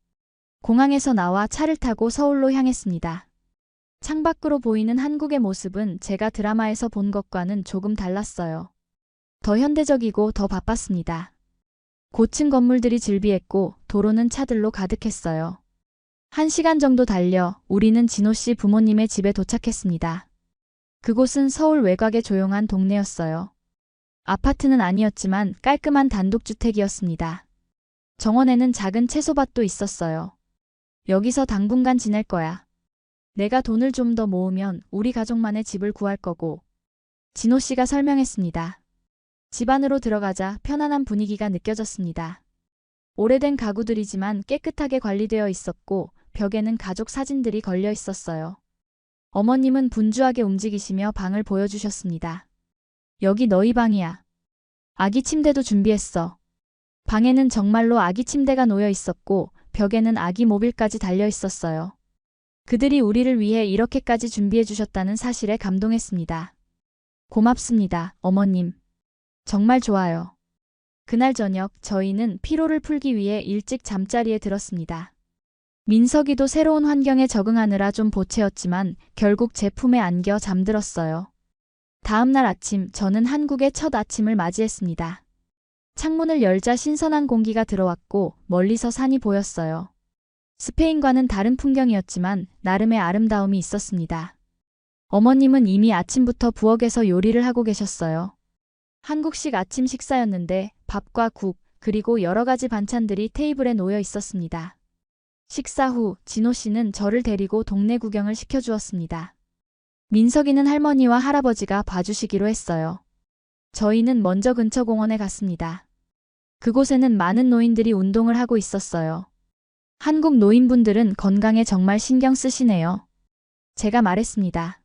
공항에서 나와 차를 타고 서울로 향했습니다. 창밖으로 보이는 한국의 모습은 제가 드라마에서 본 것과는 조금 달랐어요. 더 현대적이고 더 바빴습니다. 고층 건물들이 즐비했고 도로는 차들로 가득했어요. 1시간 정도 달려 우리는 진호 씨 부모님의 집에 도착했습니다. 그곳은 서울 외곽의 조용한 동네였어요. 아파트는 아니었지만 깔끔한 단독주택이었습니다. 정원에는 작은 채소밭도 있었어요. 여기서 당분간 지낼 거야. 내가 돈을 좀 더 모으면 우리 가족만의 집을 구할 거고. 진호 씨가 설명했습니다. 집 안으로 들어가자 편안한 분위기가 느껴졌습니다. 오래된 가구들이지만 깨끗하게 관리되어 있었고 벽에는 가족 사진들이 걸려 있었어요. 어머님은 분주하게 움직이시며 방을 보여주셨습니다. 여기 너희 방이야. 아기 침대도 준비했어. 방에는 정말로 아기 침대가 놓여 있었고 벽에는 아기 모빌까지 달려 있었어요. 그들이 우리를 위해 이렇게까지 준비해 주셨다는 사실에 감동했습니다. 고맙습니다, 어머님. 정말 좋아요. 그날 저녁 저희는 피로를 풀기 위해 일찍 잠자리에 들었습니다. 민석이도 새로운 환경에 적응하느라 좀 보채었지만 결국 제 품에 안겨 잠들었어요. 다음 날 아침 저는 한국의 첫 아침을 맞이했습니다. 창문을 열자 신선한 공기가 들어왔고 멀리서 산이 보였어요. 스페인과는 다른 풍경이었지만 나름의 아름다움이 있었습니다. 어머님은 이미 아침부터 부엌에서 요리를 하고 계셨어요. 한국식 아침 식사였는데 밥과 국, 그리고 여러 가지 반찬들이 테이블에 놓여 있었습니다. 식사 후 진호 씨는 저를 데리고 동네 구경을 시켜주었습니다. 민석이는 할머니와 할아버지가 봐주시기로 했어요. 저희는 먼저 근처 공원에 갔습니다. 그곳에는 많은 노인들이 운동을 하고 있었어요. 한국 노인분들은 건강에 정말 신경 쓰시네요. 제가 말했습니다.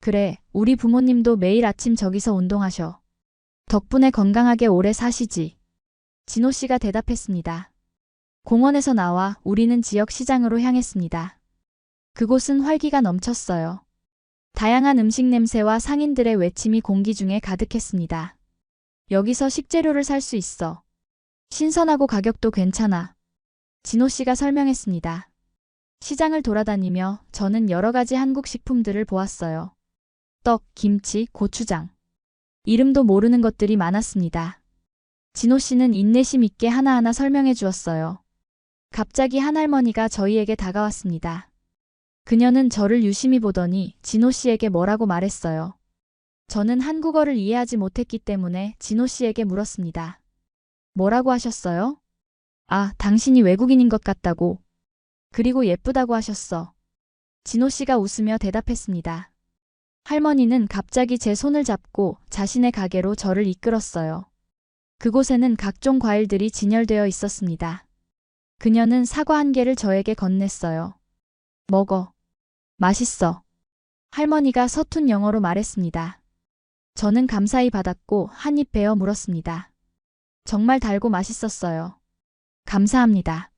그래, 우리 부모님도 매일 아침 저기서 운동하셔. 덕분에 건강하게 오래 사시지. 진호 씨가 대답했습니다. 공원에서 나와 우리는 지역 시장으로 향했습니다. 그곳은 활기가 넘쳤어요. 다양한 음식 냄새와 상인들의 외침이 공기 중에 가득했습니다. 여기서 식재료를 살 수 있어. 신선하고 가격도 괜찮아. 진호 씨가 설명했습니다. 시장을 돌아다니며 저는 여러 가지 한국 식품들을 보았어요. 떡, 김치, 고추장. 이름도 모르는 것들이 많았습니다. 진호 씨는 인내심 있게 하나하나 설명해 주었어요. 갑자기 한 할머니가 저희에게 다가왔습니다. 그녀는 저를 유심히 보더니 진호 씨에게 뭐라고 말했어요. 저는 한국어를 이해하지 못했기 때문에 진호 씨에게 물었습니다. 뭐라고 하셨어요? 아, 당신이 외국인인 것 같다고. 그리고 예쁘다고 하셨어. 진호 씨가 웃으며 대답했습니다. 할머니는 갑자기 제 손을 잡고 자신의 가게로 저를 이끌었어요. 그곳에는 각종 과일들이 진열되어 있었습니다. 그녀는 사과 한 개를 저에게 건넸어요. 먹어. 맛있어. 할머니가 서툰 영어로 말했습니다. 저는 감사히 받았고 한 입 베어 물었습니다. 정말 달고 맛있었어요. 감사합니다.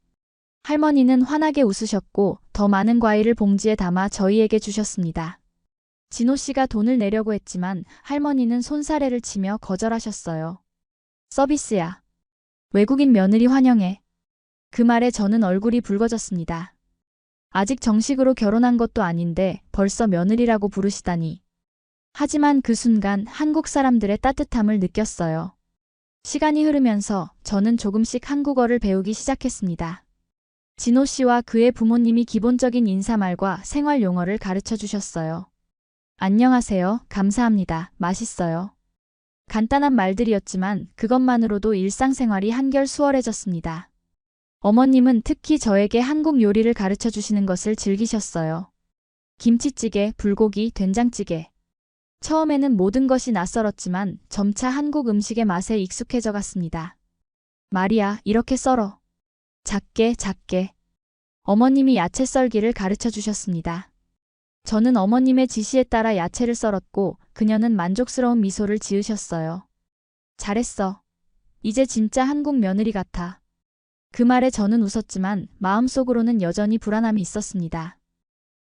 할머니는 환하게 웃으셨고 더 많은 과일을 봉지에 담아 저희에게 주셨습니다. 진호 씨가 돈을 내려고 했지만 할머니는 손사래를 치며 거절하셨어요. 서비스야. 외국인 며느리 환영해. 그 말에 저는 얼굴이 붉어졌습니다. 아직 정식으로 결혼한 것도 아닌데 벌써 며느리라고 부르시다니. 하지만 그 순간 한국 사람들의 따뜻함을 느꼈어요. 시간이 흐르면서 저는 조금씩 한국어를 배우기 시작했습니다. 진호 씨와 그의 부모님이 기본적인 인사말과 생활 용어를 가르쳐 주셨어요. 안녕하세요. 감사합니다. 맛있어요. 간단한 말들이었지만 그것만으로도 일상생활이 한결 수월해졌습니다. 어머님은 특히 저에게 한국 요리를 가르쳐 주시는 것을 즐기셨어요. 김치찌개, 불고기, 된장찌개. 처음에는 모든 것이 낯설었지만 점차 한국 음식의 맛에 익숙해져 갔습니다. 마리아, 이렇게 썰어. 작게, 작게. 어머님이 야채 썰기를 가르쳐 주셨습니다. 저는 어머님의 지시에 따라 야채를 썰었고 그녀는 만족스러운 미소를 지으셨어요. 잘했어. 이제 진짜 한국 며느리 같아. 그 말에 저는 웃었지만 마음속으로는 여전히 불안함이 있었습니다.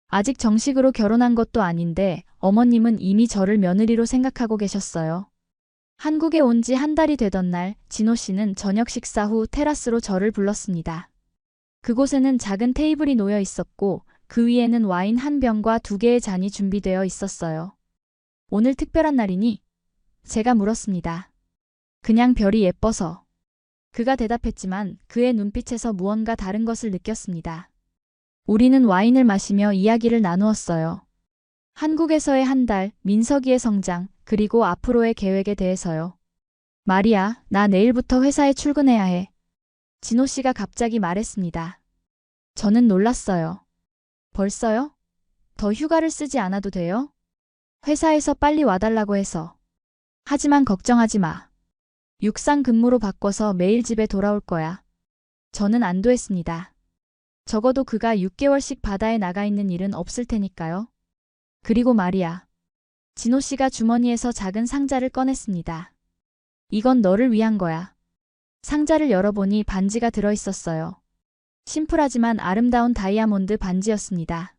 아직 정식으로 결혼한 것도 아닌데 어머님은 이미 저를 며느리로 생각하고 계셨어요. 한국에 온 지 한 달이 되던 날, 진호 씨는 저녁 식사 후 테라스로 저를 불렀습니다. 그곳에는 작은 테이블이 놓여 있었고 그 위에는 와인 한 병과 2개의 잔이 준비되어 있었어요. 오늘 특별한 날이니? 제가 물었습니다. 그냥 별이 예뻐서. 그가 대답했지만 그의 눈빛에서 무언가 다른 것을 느꼈습니다. 우리는 와인을 마시며 이야기를 나누었어요. 한국에서의 한 달, 민석이의 성장, 그리고 앞으로의 계획에 대해서요. 마리아, 나 내일부터 회사에 출근해야 해. 진호 씨가 갑자기 말했습니다. 저는 놀랐어요. 벌써요? 더 휴가를 쓰지 않아도 돼요? 회사에서 빨리 와달라고 해서. 하지만 걱정하지 마. 육상 근무로 바꿔서 매일 집에 돌아올 거야. 저는 안도했습니다. 적어도 그가 6개월씩 바다에 나가 있는 일은 없을 테니까요. 그리고 말이야. 진호 씨가 주머니에서 작은 상자를 꺼냈습니다. 이건 너를 위한 거야. 상자를 열어보니 반지가 들어있었어요. 심플하지만 아름다운 다이아몬드 반지였습니다.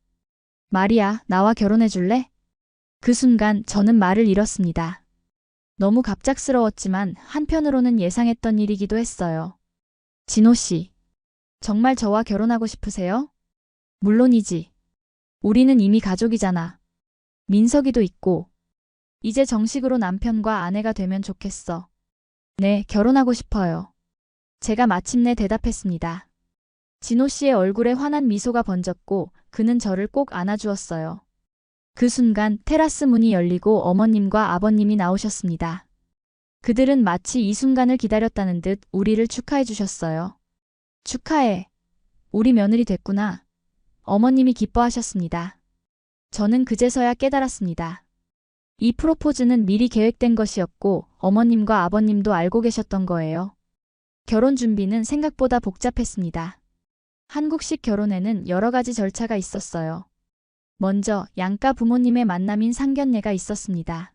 마리아, 나와 결혼해 줄래? 그 순간 저는 말을 잃었습니다. 너무 갑작스러웠지만 한편으로는 예상했던 일이기도 했어요. 진호 씨, 정말 저와 결혼하고 싶으세요? 물론이지. 우리는 이미 가족이잖아. 민석이도 있고. 이제 정식으로 남편과 아내가 되면 좋겠어. 네, 결혼하고 싶어요. 제가 마침내 대답했습니다. 진호 씨의 얼굴에 환한 미소가 번졌고 그는 저를 꼭 안아주었어요. 그 순간 테라스 문이 열리고 어머님과 아버님이 나오셨습니다. 그들은 마치 이 순간을 기다렸다는 듯 우리를 축하해 주셨어요. 축하해. 우리 며느리 됐구나. 어머님이 기뻐하셨습니다. 저는 그제서야 깨달았습니다. 이 프로포즈는 미리 계획된 것이었고 어머님과 아버님도 알고 계셨던 거예요. 결혼 준비는 생각보다 복잡했습니다. 한국식 결혼에는 여러 가지 절차가 있었어요. 먼저 양가 부모님의 만남인 상견례가 있었습니다.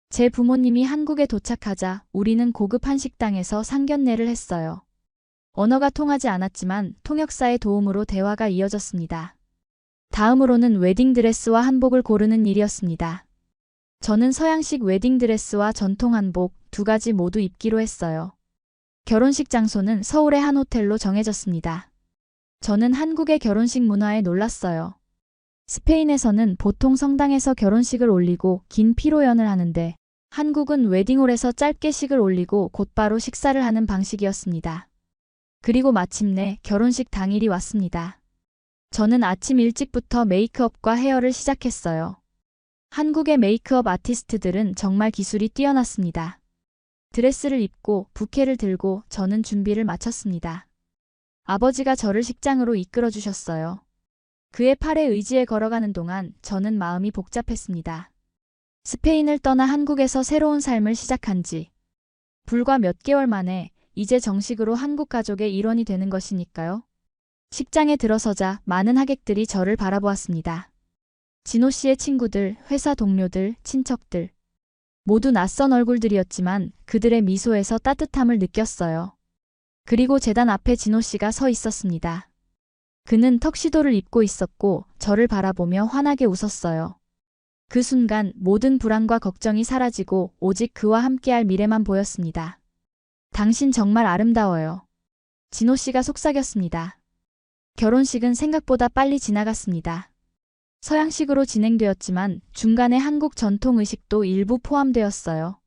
제 부모님이 한국에 도착하자 우리는 고급 한식당에서 상견례를 했어요. 언어가 통하지 않았지만 통역사의 도움으로 대화가 이어졌습니다. 다음으로는 웨딩드레스와 한복을 고르는 일이었습니다. 저는 서양식 웨딩드레스와 전통 한복 2가지 모두 입기로 했어요. 결혼식 장소는 서울의 한 호텔로 정해졌습니다. 저는 한국의 결혼식 문화에 놀랐어요. 스페인에서는 보통 성당에서 결혼식을 올리고 긴 피로연을 하는데 한국은 웨딩홀에서 짧게 식을 올리고 곧바로 식사를 하는 방식이었습니다. 그리고 마침내 결혼식 당일이 왔습니다. 저는 아침 일찍부터 메이크업과 헤어를 시작했어요. 한국의 메이크업 아티스트들은 정말 기술이 뛰어났습니다. 드레스를 입고 부케를 들고 저는 준비를 마쳤습니다. 아버지가 저를 식장으로 이끌어 주셨어요. 그의 팔에 의지해 걸어가는 동안 저는 마음이 복잡했습니다. 스페인을 떠나 한국에서 새로운 삶을 시작한 지 불과 몇 개월 만에 이제 정식으로 한국 가족의 일원이 되는 것이니까요. 식장에 들어서자 많은 하객들이 저를 바라보았습니다. 진호 씨의 친구들, 회사 동료들, 친척들. 모두 낯선 얼굴들이었지만 그들의 미소에서 따뜻함을 느꼈어요. 그리고 제단 앞에 진호 씨가 서 있었습니다. 그는 턱시도를 입고 있었고 저를 바라보며 환하게 웃었어요. 그 순간 모든 불안과 걱정이 사라지고 오직 그와 함께할 미래만 보였습니다. 당신 정말 아름다워요. 진호 씨가 속삭였습니다. 결혼식은 생각보다 빨리 지나갔습니다. 서양식으로 진행되었지만 중간에 한국 전통 의식도 일부 포함되었어요.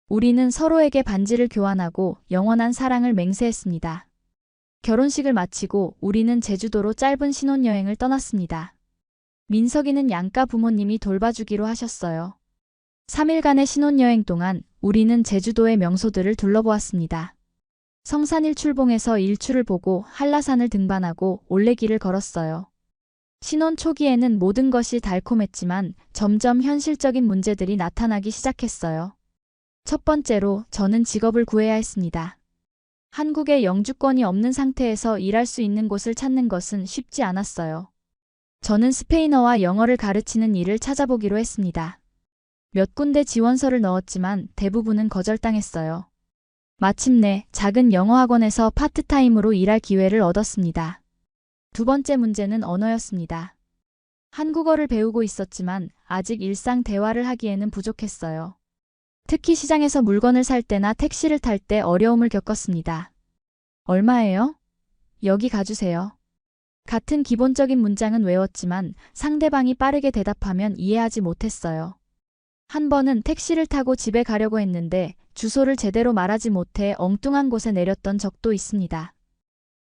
우리는 서로에게 반지를 교환하고 영원한 사랑을 맹세했습니다. 결혼식을 마치고 우리는 제주도로 짧은 신혼여행을 떠났습니다. 민석이는 양가 부모님이 돌봐주기로 하셨어요. 3일간의 신혼여행 동안 우리는 제주도의 명소들을 둘러보았습니다. 성산 일출봉에서 일출을 보고 한라산을 등반하고 올레길을 걸었어요. 신혼 초기에는 모든 것이 달콤했지만 점점 현실적인 문제들이 나타나기 시작했어요. 첫 번째로 저는 직업을 구해야 했습니다. 한국에 영주권이 없는 상태에서 일할 수 있는 곳을 찾는 것은 쉽지 않았어요. 저는 스페인어와 영어를 가르치는 일을 찾아보기로 했습니다. 몇 군데 지원서를 넣었지만 대부분은 거절당했어요. 마침내 작은 영어학원에서 파트타임으로 일할 기회를 얻었습니다. 두 번째 문제는 언어였습니다. 한국어를 배우고 있었지만 아직 일상 대화를 하기에는 부족했어요. 특히 시장에서 물건을 살 때나 택시를 탈 때 어려움을 겪었습니다. 얼마예요? 여기 가주세요. 같은 기본적인 문장은 외웠지만 상대방이 빠르게 대답하면 이해하지 못했어요. 한 번은 택시를 타고 집에 가려고 했는데 주소를 제대로 말하지 못해 엉뚱한 곳에 내렸던 적도 있습니다.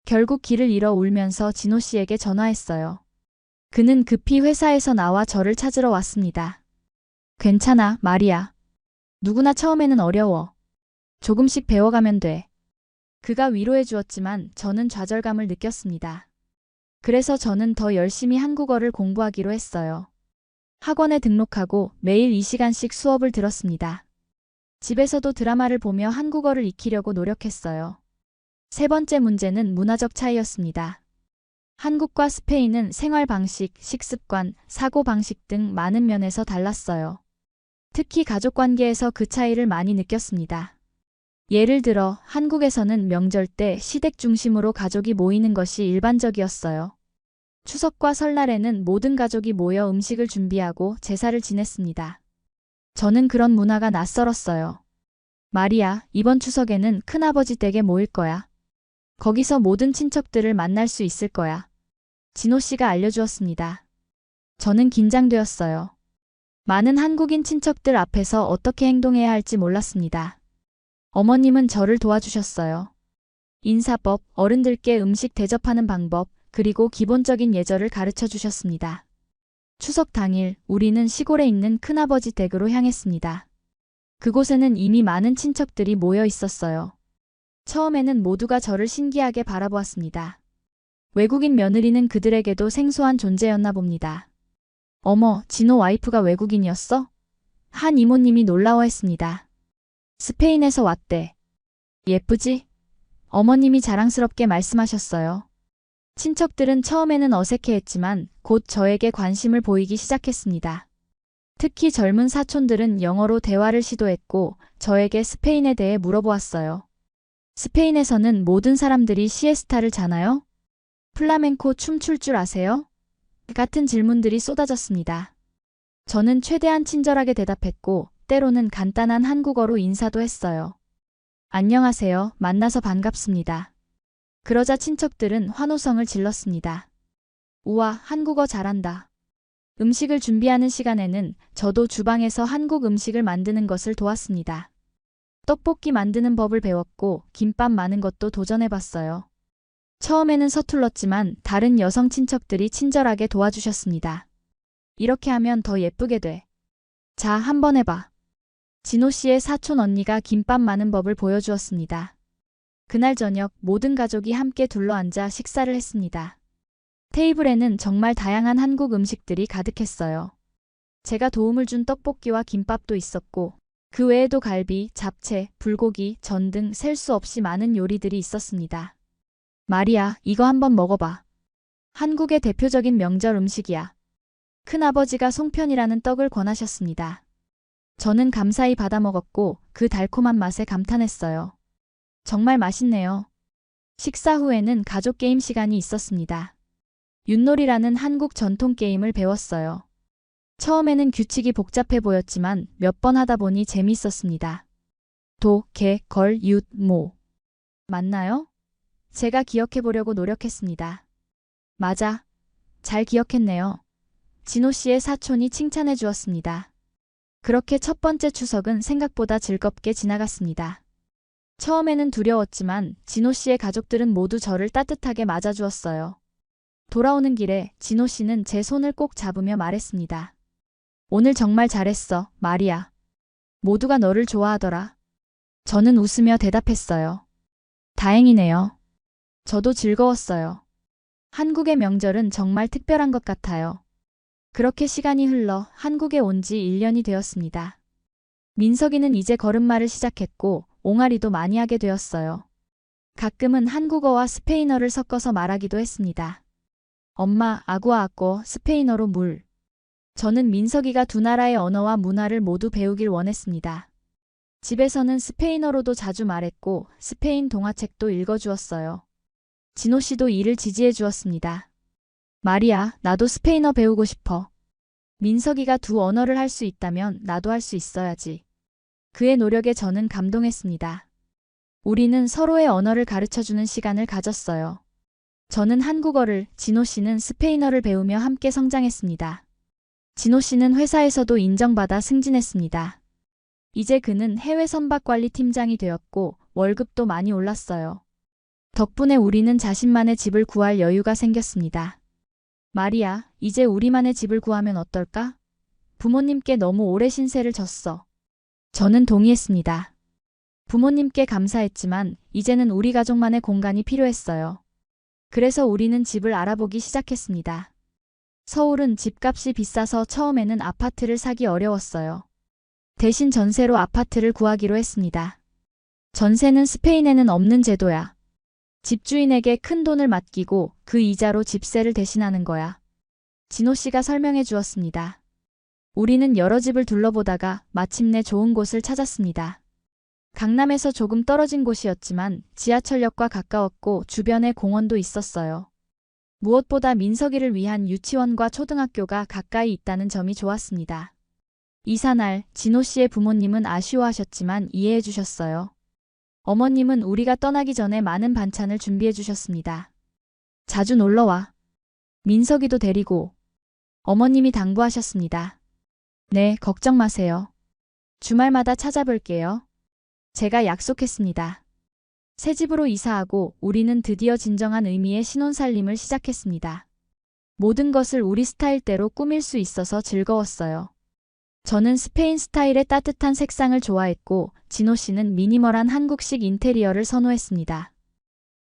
결국 길을 잃어 울면서 진호 씨에게 전화했어요. 그는 급히 회사에서 나와 저를 찾으러 왔습니다. 괜찮아, 마리아. 누구나 처음에는 어려워. 조금씩 배워가면 돼. 그가 위로해 주었지만 저는 좌절감을 느꼈습니다. 그래서 저는 더 열심히 한국어를 공부하기로 했어요. 학원에 등록하고 매일 2시간씩 수업을 들었습니다. 집에서도 드라마를 보며 한국어를 익히려고 노력했어요. 세 번째 문제는 문화적 차이였습니다. 한국과 스페인은 생활 방식, 식습관, 사고 방식 등 많은 면에서 달랐어요. 특히 가족 관계에서 그 차이를 많이 느꼈습니다. 예를 들어 한국에서는 명절 때 시댁 중심으로 가족이 모이는 것이 일반적이었어요. 추석과 설날에는 모든 가족이 모여 음식을 준비하고 제사를 지냈습니다. 저는 그런 문화가 낯설었어요. 마리아, 이번 추석에는 큰아버지 댁에 모일 거야. 거기서 모든 친척들을 만날 수 있을 거야. 진호 씨가 알려주었습니다. 저는 긴장되었어요. 많은 한국인 친척들 앞에서 어떻게 행동해야 할지 몰랐습니다. 어머님은 저를 도와주셨어요. 인사법, 어른들께 음식 대접하는 방법, 그리고 기본적인 예절을 가르쳐 주셨습니다. 추석 당일 우리는 시골에 있는 큰아버지 댁으로 향했습니다. 그곳에는 이미 많은 친척들이 모여 있었어요. 처음에는 모두가 저를 신기하게 바라보았습니다. 외국인 며느리는 그들에게도 생소한 존재였나 봅니다. 어머, 진호 와이프가 외국인이었어? 한 이모님이 놀라워했습니다. 스페인에서 왔대. 예쁘지? 어머님이 자랑스럽게 말씀하셨어요. 친척들은 처음에는 어색해했지만 곧 저에게 관심을 보이기 시작했습니다. 특히 젊은 사촌들은 영어로 대화를 시도했고 저에게 스페인에 대해 물어보았어요. 스페인에서는 모든 사람들이 시에스타를 자나요? 플라멩코 춤출 줄 아세요? 같은 질문들이 쏟아졌습니다. 저는 최대한 친절하게 대답했고 때로는 간단한 한국어로 인사도 했어요. 안녕하세요. 만나서 반갑습니다. 그러자 친척들은 환호성을 질렀습니다. 우와, 한국어 잘한다. 음식을 준비하는 시간에는 저도 주방에서 한국 음식을 만드는 것을 도왔습니다. 떡볶이 만드는 법을 배웠고 김밥 마는 것도 도전해봤어요. 처음에는 서툴렀지만 다른 여성 친척들이 친절하게 도와주셨습니다. 이렇게 하면 더 예쁘게 돼. 자, 한번 해봐. 진호 씨의 사촌 언니가 김밥 마는 법을 보여주었습니다. 그날 저녁 모든 가족이 함께 둘러앉아 식사를 했습니다. 테이블에는 정말 다양한 한국 음식들이 가득했어요. 제가 도움을 준 떡볶이와 김밥도 있었고 그 외에도 갈비, 잡채, 불고기, 전 등 셀 수 없이 많은 요리들이 있었습니다. 마리아, 이거 한번 먹어봐. 한국의 대표적인 명절 음식이야. 큰아버지가 송편이라는 떡을 권하셨습니다. 저는 감사히 받아 먹었고 그 달콤한 맛에 감탄했어요. 정말 맛있네요. 식사 후에는 가족 게임 시간이 있었습니다. 윷놀이라는 한국 전통 게임을 배웠어요. 처음에는 규칙이 복잡해 보였지만 몇 번 하다 보니 재미있었습니다. 도, 개, 걸, 윷, 모. 맞나요? 제가 기억해 보려고 노력했습니다. 맞아. 잘 기억했네요. 진호 씨의 사촌이 칭찬해 주었습니다. 그렇게 첫 번째 추석은 생각보다 즐겁게 지나갔습니다. 처음에는 두려웠지만 진호 씨의 가족들은 모두 저를 따뜻하게 맞아주었어요. 돌아오는 길에 진호 씨는 제 손을 꼭 잡으며 말했습니다. 오늘 정말 잘했어, 마리아. 모두가 너를 좋아하더라. 저는 웃으며 대답했어요. 다행이네요. 저도 즐거웠어요. 한국의 명절은 정말 특별한 것 같아요. 그렇게 시간이 흘러 한국에 온 지 1년이 되었습니다. 민석이는 이제 걸음마를 시작했고 옹알이도 많이 하게 되었어요. 가끔은 한국어와 스페인어를 섞어서 말하기도 했습니다. 엄마, 아구아 아꼬, 스페인어로 물. 저는 민석이가 두 나라의 언어와 문화를 모두 배우길 원했습니다. 집에서는 스페인어로도 자주 말했고 스페인 동화책도 읽어주었어요. 진호 씨도 이를 지지해 주었습니다. 마리아, 나도 스페인어 배우고 싶어. 민석이가 두 언어를 할 수 있다면 나도 할 수 있어야지. 그의 노력에 저는 감동했습니다. 우리는 서로의 언어를 가르쳐주는 시간을 가졌어요. 저는 한국어를, 진호 씨는 스페인어를 배우며 함께 성장했습니다. 진호 씨는 회사에서도 인정받아 승진했습니다. 이제 그는 해외 선박관리 팀장이 되었고 월급도 많이 올랐어요. 덕분에 우리는 자신만의 집을 구할 여유가 생겼습니다. 마리아, 이제 우리만의 집을 구하면 어떨까? 부모님께 너무 오래 신세를 졌어. 저는 동의했습니다. 부모님께 감사했지만 이제는 우리 가족만의 공간이 필요했어요. 그래서 우리는 집을 알아보기 시작했습니다. 서울은 집값이 비싸서 처음에는 아파트를 사기 어려웠어요. 대신 전세로 아파트를 구하기로 했습니다. 전세는 스페인에는 없는 제도야. 집주인에게 큰 돈을 맡기고 그 이자로 집세를 대신하는 거야. 진호 씨가 설명해 주었습니다. 우리는 여러 집을 둘러보다가 마침내 좋은 곳을 찾았습니다. 강남에서 조금 떨어진 곳이었지만 지하철역과 가까웠고 주변에 공원도 있었어요. 무엇보다 민석이를 위한 유치원과 초등학교가 가까이 있다는 점이 좋았습니다. 이사날, 진호 씨의 부모님은 아쉬워하셨지만 이해해 주셨어요. 어머님은 우리가 떠나기 전에 많은 반찬을 준비해 주셨습니다. 자주 놀러와. 민석이도 데리고. 어머님이 당부하셨습니다. 네, 걱정 마세요. 주말마다 찾아볼게요. 제가 약속했습니다. 새 집으로 이사하고 우리는 드디어 진정한 의미의 신혼살림을 시작했습니다. 모든 것을 우리 스타일대로 꾸밀 수 있어서 즐거웠어요. 저는 스페인 스타일의 따뜻한 색상을 좋아했고 진호 씨는 미니멀한 한국식 인테리어를 선호했습니다.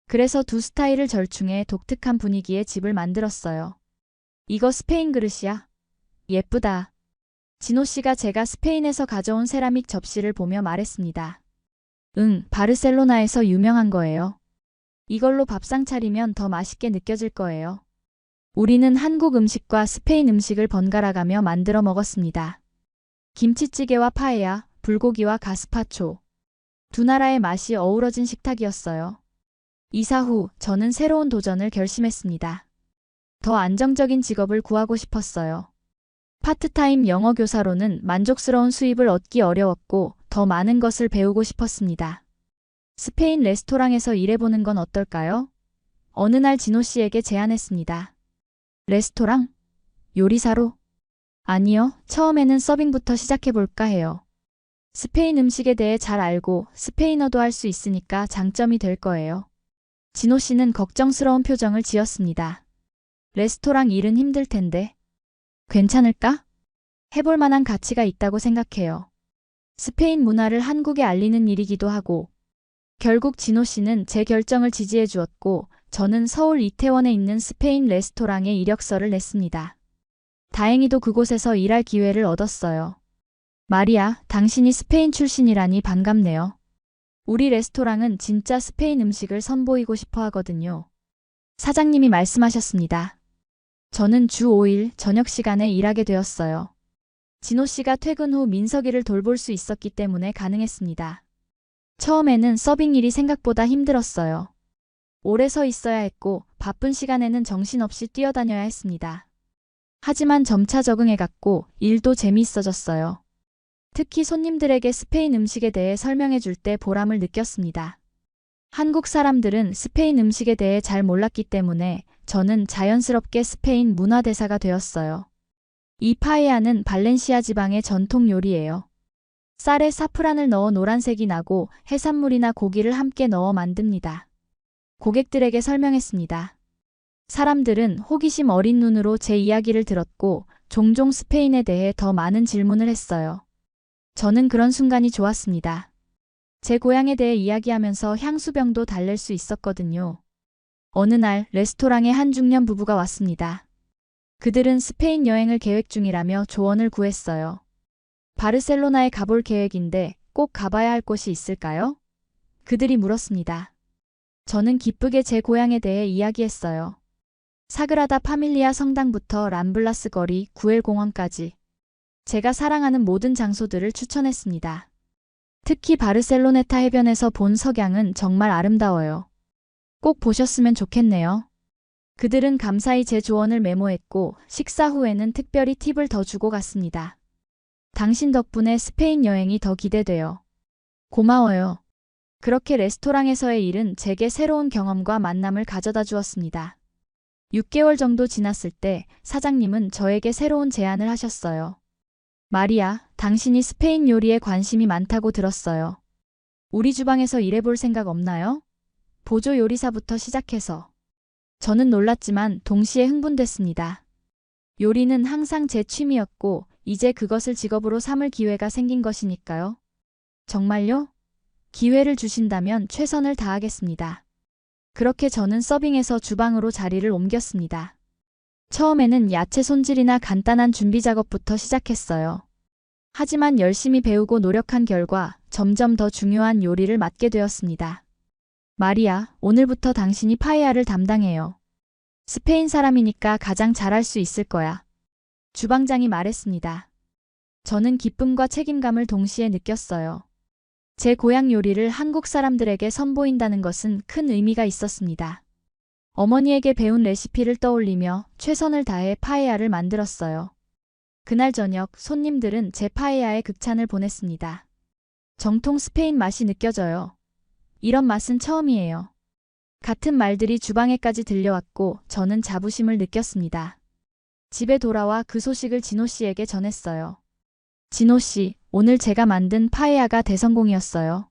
그래서 두 스타일을 절충해 독특한 분위기의 집을 만들었어요. 이거 스페인 그릇이야? 예쁘다. 진호 씨가 제가 스페인에서 가져온 세라믹 접시를 보며 말했습니다. 응, 바르셀로나에서 유명한 거예요. 이걸로 밥상 차리면 더 맛있게 느껴질 거예요. 우리는 한국 음식과 스페인 음식을 번갈아가며 만들어 먹었습니다. 김치찌개와 파에야, 불고기와 가스파초. 두 나라의 맛이 어우러진 식탁이었어요. 이사 후 저는 새로운 도전을 결심했습니다. 더 안정적인 직업을 구하고 싶었어요. 파트타임 영어 교사로는 만족스러운 수입을 얻기 어려웠고 더 많은 것을 배우고 싶었습니다. 스페인 레스토랑에서 일해보는 건 어떨까요? 어느 날 진호 씨에게 제안했습니다. 레스토랑? 요리사로? 아니요, 처음에는 서빙부터 시작해볼까 해요. 스페인 음식에 대해 잘 알고 스페인어도 할 수 있으니까 장점이 될 거예요. 진호 씨는 걱정스러운 표정을 지었습니다. 레스토랑 일은 힘들 텐데. 괜찮을까? 해볼 만한 가치가 있다고 생각해요. 스페인 문화를 한국에 알리는 일이기도 하고. 결국 진호 씨는 제 결정을 지지해 주었고 저는 서울 이태원에 있는 스페인 레스토랑에 이력서를 냈습니다. 다행히도 그곳에서 일할 기회를 얻었어요. 마리아, 당신이 스페인 출신이라니 반갑네요. 우리 레스토랑은 진짜 스페인 음식을 선보이고 싶어 하거든요. 사장님이 말씀하셨습니다. 저는 주 5일 저녁 시간에 일하게 되었어요. 진호 씨가 퇴근 후 민석이를 돌볼 수 있었기 때문에 가능했습니다. 처음에는 서빙 일이 생각보다 힘들었어요. 오래 서 있어야 했고 바쁜 시간에는 정신없이 뛰어다녀야 했습니다. 하지만 점차 적응해갔고 일도 재미있어졌어요. 특히 손님들에게 스페인 음식에 대해 설명해 줄 때 보람을 느꼈습니다. 한국 사람들은 스페인 음식에 대해 잘 몰랐기 때문에 저는 자연스럽게 스페인 문화대사가 되었어요. 이 파에야는 발렌시아 지방의 전통 요리예요. 쌀에 사프란을 넣어 노란색이 나고 해산물이나 고기를 함께 넣어 만듭니다. 고객들에게 설명했습니다. 사람들은 호기심 어린 눈으로 제 이야기를 들었고 종종 스페인에 대해 더 많은 질문을 했어요. 저는 그런 순간이 좋았습니다. 제 고향에 대해 이야기하면서 향수병도 달랠 수 있었거든요. 어느 날 레스토랑에 한 중년 부부가 왔습니다. 그들은 스페인 여행을 계획 중이라며 조언을 구했어요. 바르셀로나에 가볼 계획인데 꼭 가봐야 할 곳이 있을까요? 그들이 물었습니다. 저는 기쁘게 제 고향에 대해 이야기했어요. 사그라다 파밀리아 성당부터 람블라스 거리, 구엘 공원까지 제가 사랑하는 모든 장소들을 추천했습니다. 특히 바르셀로네타 해변에서 본 석양은 정말 아름다워요. 꼭 보셨으면 좋겠네요. 그들은 감사히 제 조언을 메모했고 식사 후에는 특별히 팁을 더 주고 갔습니다. 당신 덕분에 스페인 여행이 더 기대돼요. 고마워요. 그렇게 레스토랑에서의 일은 제게 새로운 경험과 만남을 가져다 주었습니다. 6개월 정도 지났을 때 사장님은 저에게 새로운 제안을 하셨어요. 마리아, 당신이 스페인 요리에 관심이 많다고 들었어요. 우리 주방에서 일해볼 생각 없나요? 보조 요리사부터 시작해서. 저는 놀랐지만 동시에 흥분됐습니다. 요리는 항상 제 취미였고 이제 그것을 직업으로 삼을 기회가 생긴 것이니까요. 정말요? 기회를 주신다면 최선을 다하겠습니다. 그렇게 저는 서빙에서 주방으로 자리를 옮겼습니다. 처음에는 야채 손질이나 간단한 준비 작업부터 시작했어요. 하지만 열심히 배우고 노력한 결과 점점 더 중요한 요리를 맡게 되었습니다. 마리아, 오늘부터 당신이 파에야를 담당해요. 스페인 사람이니까 가장 잘할 수 있을 거야. 주방장이 말했습니다. 저는 기쁨과 책임감을 동시에 느꼈어요. 제 고향 요리를 한국 사람들에게 선보인다는 것은 큰 의미가 있었습니다. 어머니에게 배운 레시피를 떠올리며 최선을 다해 파에야를 만들었어요. 그날 저녁 손님들은 제 파에야에 극찬을 보냈습니다. 정통 스페인 맛이 느껴져요. 이런 맛은 처음이에요. 같은 말들이 주방에까지 들려왔고 저는 자부심을 느꼈습니다. 집에 돌아와 그 소식을 진호 씨에게 전했어요. 진호 씨, 오늘 제가 만든 파에야가 대성공이었어요.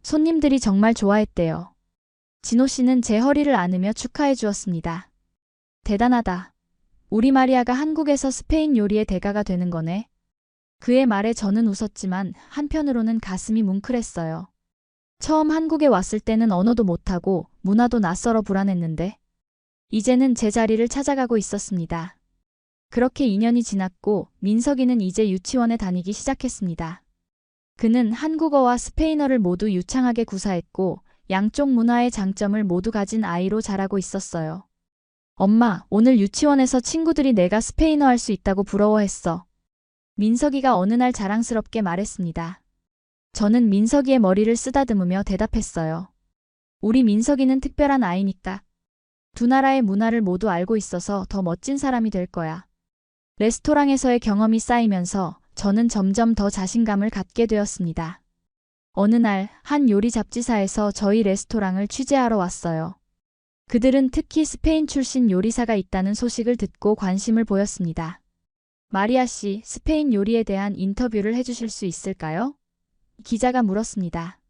손님들이 정말 좋아했대요. 진호 씨는 제 허리를 안으며 축하해 주었습니다. 대단하다. 우리 마리아가 한국에서 스페인 요리의 대가가 되는 거네. 그의 말에 저는 웃었지만 한편으로는 가슴이 뭉클했어요. 처음 한국에 왔을 때는 언어도 못하고 문화도 낯설어 불안했는데 이제는 제 자리를 찾아가고 있었습니다. 그렇게 2년이 지났고 민석이는 이제 유치원에 다니기 시작했습니다. 그는 한국어와 스페인어를 모두 유창하게 구사했고 양쪽 문화의 장점을 모두 가진 아이로 자라고 있었어요. 엄마, 오늘 유치원에서 친구들이 내가 스페인어 할 수 있다고 부러워했어. 민석이가 어느 날 자랑스럽게 말했습니다. 저는 민석이의 머리를 쓰다듬으며 대답했어요. 우리 민석이는 특별한 아이니까. 두 나라의 문화를 모두 알고 있어서 더 멋진 사람이 될 거야. 레스토랑에서의 경험이 쌓이면서 저는 점점 더 자신감을 갖게 되었습니다. 어느 날 한 요리 잡지사에서 저희 레스토랑을 취재하러 왔어요. 그들은 특히 스페인 출신 요리사가 있다는 소식을 듣고 관심을 보였습니다. 마리아 씨, 스페인 요리에 대한 인터뷰를 해주실 수 있을까요? 기자가 물었습니다.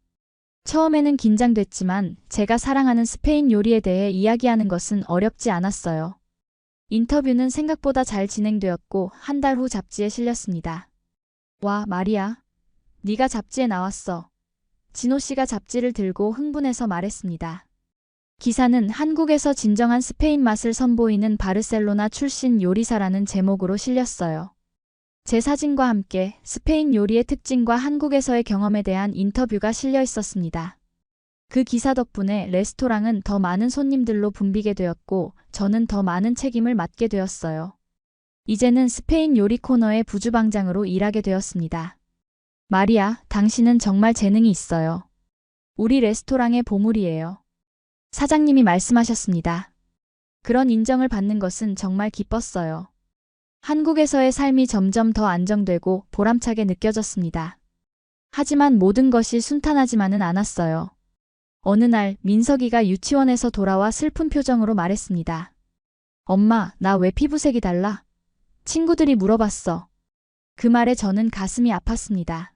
처음에는 긴장됐지만 제가 사랑하는 스페인 요리에 대해 이야기하는 것은 어렵지 않았어요. 인터뷰는 생각보다 잘 진행되었고 한 달 후 잡지에 실렸습니다. 와, 마리아. 네가 잡지에 나왔어. 진호 씨가 잡지를 들고 흥분해서 말했습니다. 기사는 한국에서 진정한 스페인 맛을 선보이는 바르셀로나 출신 요리사라는 제목으로 실렸어요. 제 사진과 함께 스페인 요리의 특징과 한국에서의 경험에 대한 인터뷰가 실려 있었습니다. 그 기사 덕분에 레스토랑은 더 많은 손님들로 붐비게 되었고 저는 더 많은 책임을 맡게 되었어요. 이제는 스페인 요리 코너의 부주방장으로 일하게 되었습니다. 마리아, 당신은 정말 재능이 있어요. 우리 레스토랑의 보물이에요. 사장님이 말씀하셨습니다. 그런 인정을 받는 것은 정말 기뻤어요. 한국에서의 삶이 점점 더 안정되고 보람차게 느껴졌습니다. 하지만 모든 것이 순탄하지만은 않았어요. 어느 날 민석이가 유치원에서 돌아와 슬픈 표정으로 말했습니다. 엄마, 나 왜 피부색이 달라? 친구들이 물어봤어. 그 말에 저는 가슴이 아팠습니다.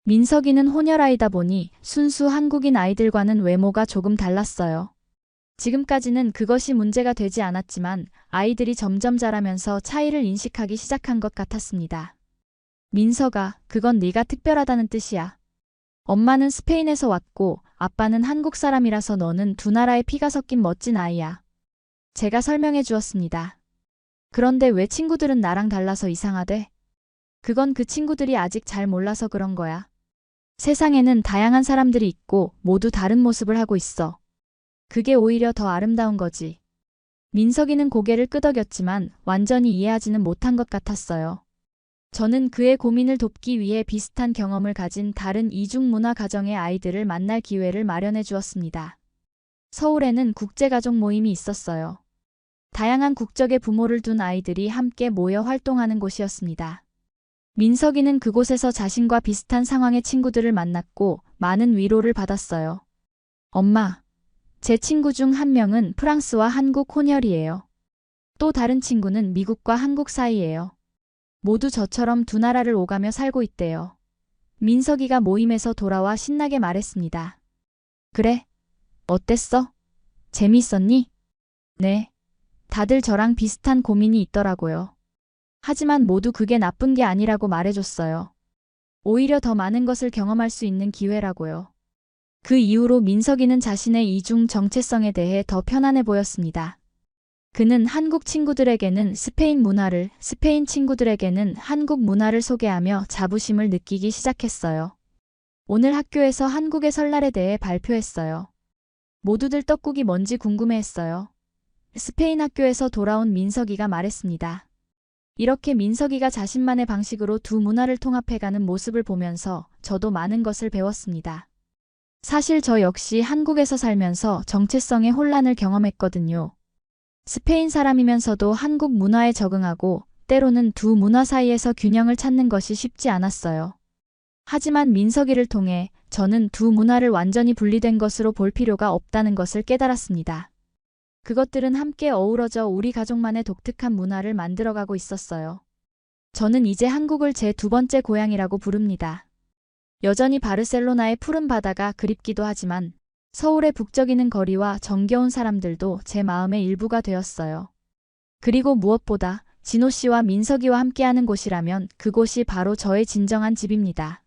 민석이는 혼혈아이다 보니 순수 한국인 아이들과는 외모가 조금 달랐어요. 지금까지는 그것이 문제가 되지 않았지만 아이들이 점점 자라면서 차이를 인식하기 시작한 것 같았습니다. 민석아, 그건 네가 특별하다는 뜻이야. 엄마는 스페인에서 왔고 아빠는 한국 사람이라서 너는 두 나라의 피가 섞인 멋진 아이야. 제가 설명해 주었습니다. 그런데 왜 친구들은 나랑 달라서 이상하대? 그건 그 친구들이 아직 잘 몰라서 그런 거야. 세상에는 다양한 사람들이 있고 모두 다른 모습을 하고 있어. 그게 오히려 더 아름다운 거지. 민석이는 고개를 끄덕였지만 완전히 이해하지는 못한 것 같았어요. 저는 그의 고민을 돕기 위해 비슷한 경험을 가진 다른 이중문화 가정의 아이들을 만날 기회를 마련해 주었습니다. 서울에는 국제가족 모임이 있었어요. 다양한 국적의 부모를 둔 아이들이 함께 모여 활동하는 곳이었습니다. 민석이는 그곳에서 자신과 비슷한 상황의 친구들을 만났고 많은 위로를 받았어요. 엄마, 제 친구 중 한 명은 프랑스와 한국 혼혈이에요. 또 다른 친구는 미국과 한국 사이예요. 모두 저처럼 두 나라를 오가며 살고 있대요. 민석이가 모임에서 돌아와 신나게 말했습니다. 그래? 어땠어? 재미있었니? 네. 다들 저랑 비슷한 고민이 있더라고요. 하지만 모두 그게 나쁜 게 아니라고 말해줬어요. 오히려 더 많은 것을 경험할 수 있는 기회라고요. 그 이후로 민석이는 자신의 이중 정체성에 대해 더 편안해 보였습니다. 그는 한국 친구들에게는 스페인 문화를, 스페인 친구들에게는 한국 문화를 소개하며 자부심을 느끼기 시작했어요. 오늘 학교에서 한국의 설날에 대해 발표했어요. 모두들 떡국이 뭔지 궁금해했어요. 스페인 학교에서 돌아온 민석이가 말했습니다. 이렇게 민석이가 자신만의 방식으로 두 문화를 통합해가는 모습을 보면서 저도 많은 것을 배웠습니다. 사실 저 역시 한국에서 살면서 정체성의 혼란을 경험했거든요. 스페인 사람이면서도 한국 문화에 적응하고 때로는 두 문화 사이에서 균형을 찾는 것이 쉽지 않았어요. 하지만 민석이를 통해 저는 두 문화를 완전히 분리된 것으로 볼 필요가 없다는 것을 깨달았습니다. 그것들은 함께 어우러져 우리 가족만의 독특한 문화를 만들어가고 있었어요. 저는 이제 한국을 제 두 번째 고향이라고 부릅니다. 여전히 바르셀로나의 푸른 바다가 그립기도 하지만 서울의 북적이는 거리와 정겨운 사람들도 제 마음의 일부가 되었어요. 그리고 무엇보다 진호 씨와 민석이와 함께하는 곳이라면 그곳이 바로 저의 진정한 집입니다.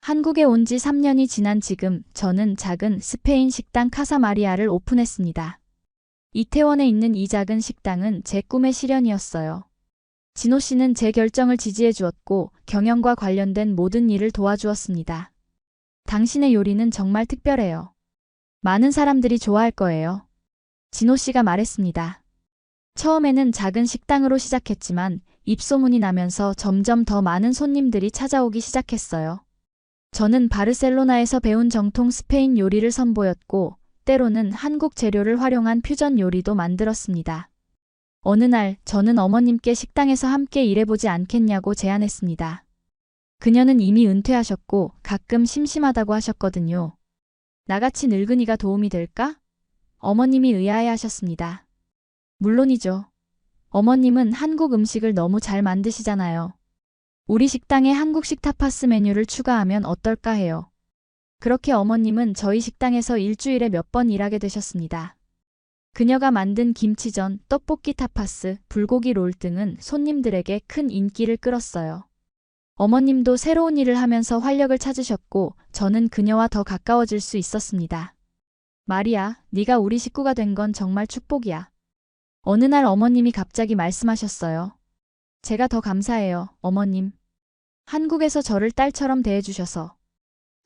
한국에 온 지 3년이 지난 지금 저는 작은 스페인 식당 카사마리아를 오픈했습니다. 이태원에 있는 이 작은 식당은 제 꿈의 실현이었어요. 진호 씨는 제 결정을 지지해 주었고 경영과 관련된 모든 일을 도와주었습니다. 당신의 요리는 정말 특별해요. 많은 사람들이 좋아할 거예요. 진호 씨가 말했습니다. 처음에는 작은 식당으로 시작했지만 입소문이 나면서 점점 더 많은 손님들이 찾아오기 시작했어요. 저는 바르셀로나에서 배운 정통 스페인 요리를 선보였고 때로는 한국 재료를 활용한 퓨전 요리도 만들었습니다. 어느 날 저는 어머님께 식당에서 함께 일해보지 않겠냐고 제안했습니다. 그녀는 이미 은퇴하셨고 가끔 심심하다고 하셨거든요. 나같이 늙은이가 도움이 될까? 어머님이 의아해하셨습니다. 물론이죠. 어머님은 한국 음식을 너무 잘 만드시잖아요. 우리 식당에 한국식 타파스 메뉴를 추가하면 어떨까 해요. 그렇게 어머님은 저희 식당에서 일주일에 몇 번 일하게 되셨습니다. 그녀가 만든 김치전, 떡볶이 타파스, 불고기 롤 등은 손님들에게 큰 인기를 끌었어요. 어머님도 새로운 일을 하면서 활력을 찾으셨고 저는 그녀와 더 가까워질 수 있었습니다. 마리아, 네가 우리 식구가 된 건 정말 축복이야. 어느 날 어머님이 갑자기 말씀하셨어요. 제가 더 감사해요, 어머님. 한국에서 저를 딸처럼 대해주셔서.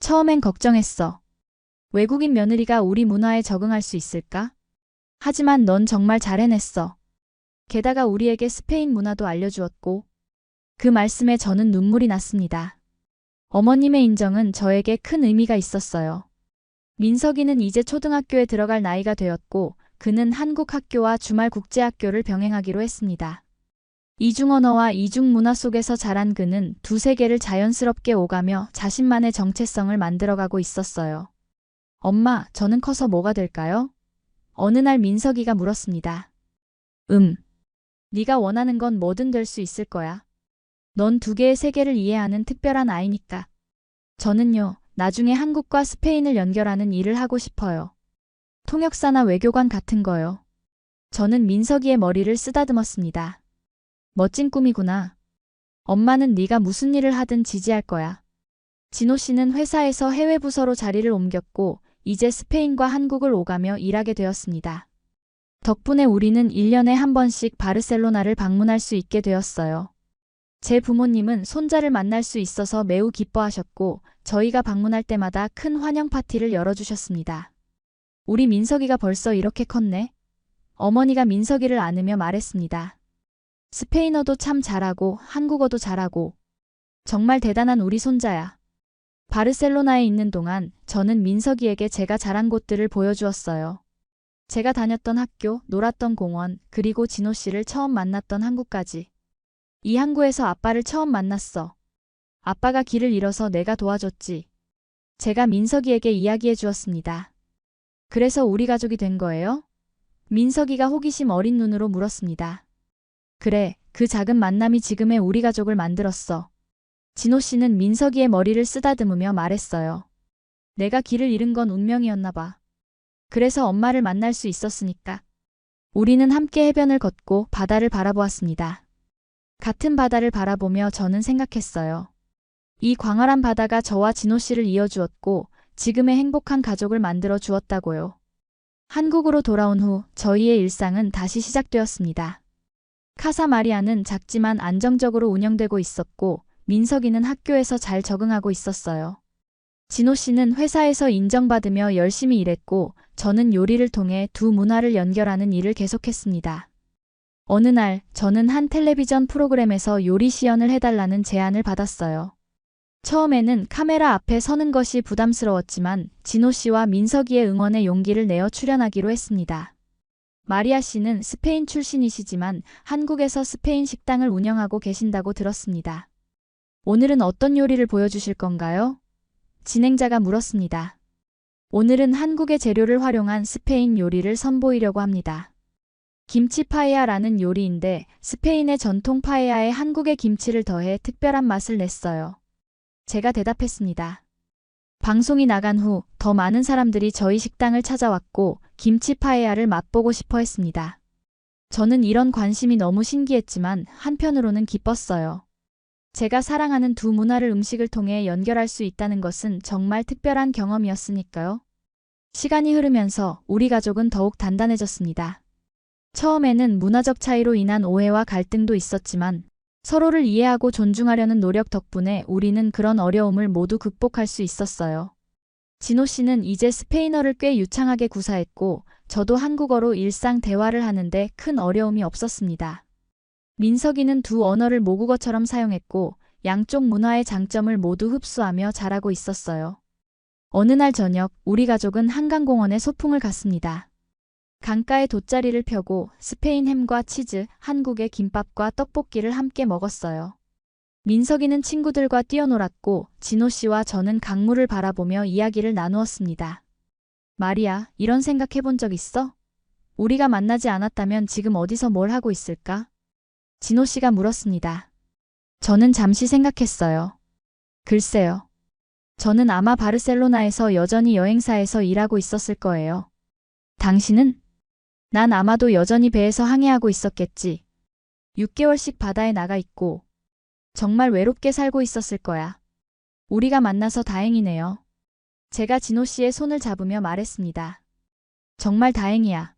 처음엔 걱정했어. 외국인 며느리가 우리 문화에 적응할 수 있을까? 하지만 넌 정말 잘 해냈어. 게다가 우리에게 스페인 문화도 알려주었고. 그 말씀에 저는 눈물이 났습니다. 어머님의 인정은 저에게 큰 의미가 있었어요. 민석이는 이제 초등학교에 들어갈 나이가 되었고 그는 한국 학교와 주말 국제학교를 병행하기로 했습니다. 이중 언어와 이중 문화 속에서 자란 그는 두 세계를 자연스럽게 오가며 자신만의 정체성을 만들어가고 있었어요. 엄마, 저는 커서 뭐가 될까요? 어느 날 민석이가 물었습니다. 네가 원하는 건 뭐든 될 수 있을 거야. 넌 두 개의 세계를 이해하는 특별한 아이니까. 저는요, 나중에 한국과 스페인을 연결하는 일을 하고 싶어요. 통역사나 외교관 같은 거요. 저는 민석이의 머리를 쓰다듬었습니다. 멋진 꿈이구나. 엄마는 네가 무슨 일을 하든 지지할 거야. 진호 씨는 회사에서 해외 부서로 자리를 옮겼고 이제 스페인과 한국을 오가며 일하게 되었습니다. 덕분에 우리는 1년에 한 번씩 바르셀로나를 방문할 수 있게 되었어요. 제 부모님은 손자를 만날 수 있어서 매우 기뻐하셨고 저희가 방문할 때마다 큰 환영 파티를 열어주셨습니다. 우리 민석이가 벌써 이렇게 컸네. 어머니가 민석이를 안으며 말했습니다. 스페인어도 참 잘하고 한국어도 잘하고 정말 대단한 우리 손자야. 바르셀로나에 있는 동안 저는 민석이에게 제가 자란 곳들을 보여주었어요. 제가 다녔던 학교, 놀았던 공원, 그리고 진호 씨를 처음 만났던 항구까지. 이 항구에서 아빠를 처음 만났어. 아빠가 길을 잃어서 내가 도와줬지. 제가 민석이에게 이야기해 주었습니다. 그래서 우리 가족이 된 거예요? 민석이가 호기심 어린 눈으로 물었습니다. 그래, 그 작은 만남이 지금의 우리 가족을 만들었어. 진호 씨는 민석이의 머리를 쓰다듬으며 말했어요. 내가 길을 잃은 건 운명이었나 봐. 그래서 엄마를 만날 수 있었으니까. 우리는 함께 해변을 걷고 바다를 바라보았습니다. 같은 바다를 바라보며 저는 생각했어요. 이 광활한 바다가 저와 진호 씨를 이어주었고 지금의 행복한 가족을 만들어 주었다고요. 한국으로 돌아온 후 저희의 일상은 다시 시작되었습니다. 카사 마리아는 작지만 안정적으로 운영되고 있었고 민석이는 학교에서 잘 적응하고 있었어요. 진호 씨는 회사에서 인정받으며 열심히 일했고 저는 요리를 통해 두 문화를 연결하는 일을 계속했습니다. 어느 날 저는 한 텔레비전 프로그램에서 요리 시연을 해달라는 제안을 받았어요. 처음에는 카메라 앞에 서는 것이 부담스러웠지만 진호 씨와 민석이의 응원에 용기를 내어 출연하기로 했습니다. 마리아 씨는 스페인 출신이시지만 한국에서 스페인 식당을 운영하고 계신다고 들었습니다. 오늘은 어떤 요리를 보여주실 건가요? 진행자가 물었습니다. 오늘은 한국의 재료를 활용한 스페인 요리를 선보이려고 합니다. 김치 파에야라는 요리인데 스페인의 전통 파에야에 한국의 김치를 더해 특별한 맛을 냈어요. 제가 대답했습니다. 방송이 나간 후 더 많은 사람들이 저희 식당을 찾아왔고 김치 파에야를 맛보고 싶어 했습니다. 저는 이런 관심이 너무 신기했지만 한편으로는 기뻤어요. 제가 사랑하는 두 문화를 음식을 통해 연결할 수 있다는 것은 정말 특별한 경험이었으니까요. 시간이 흐르면서 우리 가족은 더욱 단단해졌습니다. 처음에는 문화적 차이로 인한 오해와 갈등도 있었지만 서로를 이해하고 존중하려는 노력 덕분에 우리는 그런 어려움을 모두 극복할 수 있었어요. 진호 씨는 이제 스페인어를 꽤 유창하게 구사했고 저도 한국어로 일상 대화를 하는데 큰 어려움이 없었습니다. 민석이는 두 언어를 모국어처럼 사용했고 양쪽 문화의 장점을 모두 흡수하며 잘하고 있었어요. 어느 날 저녁 우리 가족은 한강공원에 소풍을 갔습니다. 강가에 돗자리를 펴고 스페인 햄과 치즈, 한국의 김밥과 떡볶이를 함께 먹었어요. 민석이는 친구들과 뛰어놀았고 진호 씨와 저는 강물을 바라보며 이야기를 나누었습니다. 마리아, 이런 생각 해본 적 있어? 우리가 만나지 않았다면 지금 어디서 뭘 하고 있을까? 진호 씨가 물었습니다. 저는 잠시 생각했어요. 글쎄요. 저는 아마 바르셀로나에서 여전히 여행사에서 일하고 있었을 거예요. 당신은? 난 아마도 여전히 배에서 항해하고 있었겠지. 6개월씩 바다에 나가 있고 정말 외롭게 살고 있었을 거야. 우리가 만나서 다행이네요. 제가 진호 씨의 손을 잡으며 말했습니다. 정말 다행이야.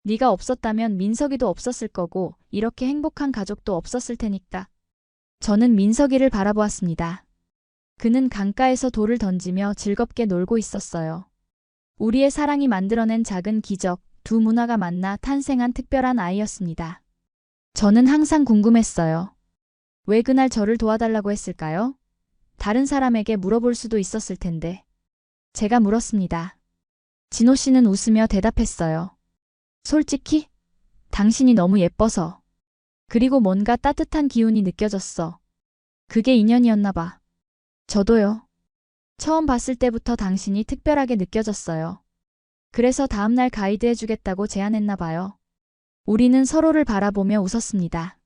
네가 없었다면 민석이도 없었을 거고 이렇게 행복한 가족도 없었을 테니까. 저는 민석이를 바라보았습니다. 그는 강가에서 돌을 던지며 즐겁게 놀고 있었어요. 우리의 사랑이 만들어낸 작은 기적, 두 문화가 만나 탄생한 특별한 아이였습니다. 저는 항상 궁금했어요. 왜 그날 저를 도와달라고 했을까요? 다른 사람에게 물어볼 수도 있었을 텐데. 제가 물었습니다. 진호 씨는 웃으며 대답했어요. 솔직히? 당신이 너무 예뻐서. 그리고 뭔가 따뜻한 기운이 느껴졌어. 그게 인연이었나 봐. 저도요. 처음 봤을 때부터 당신이 특별하게 느껴졌어요. 그래서 다음날 가이드 해주겠다고 제안했나 봐요. 우리는 서로를 바라보며 웃었습니다.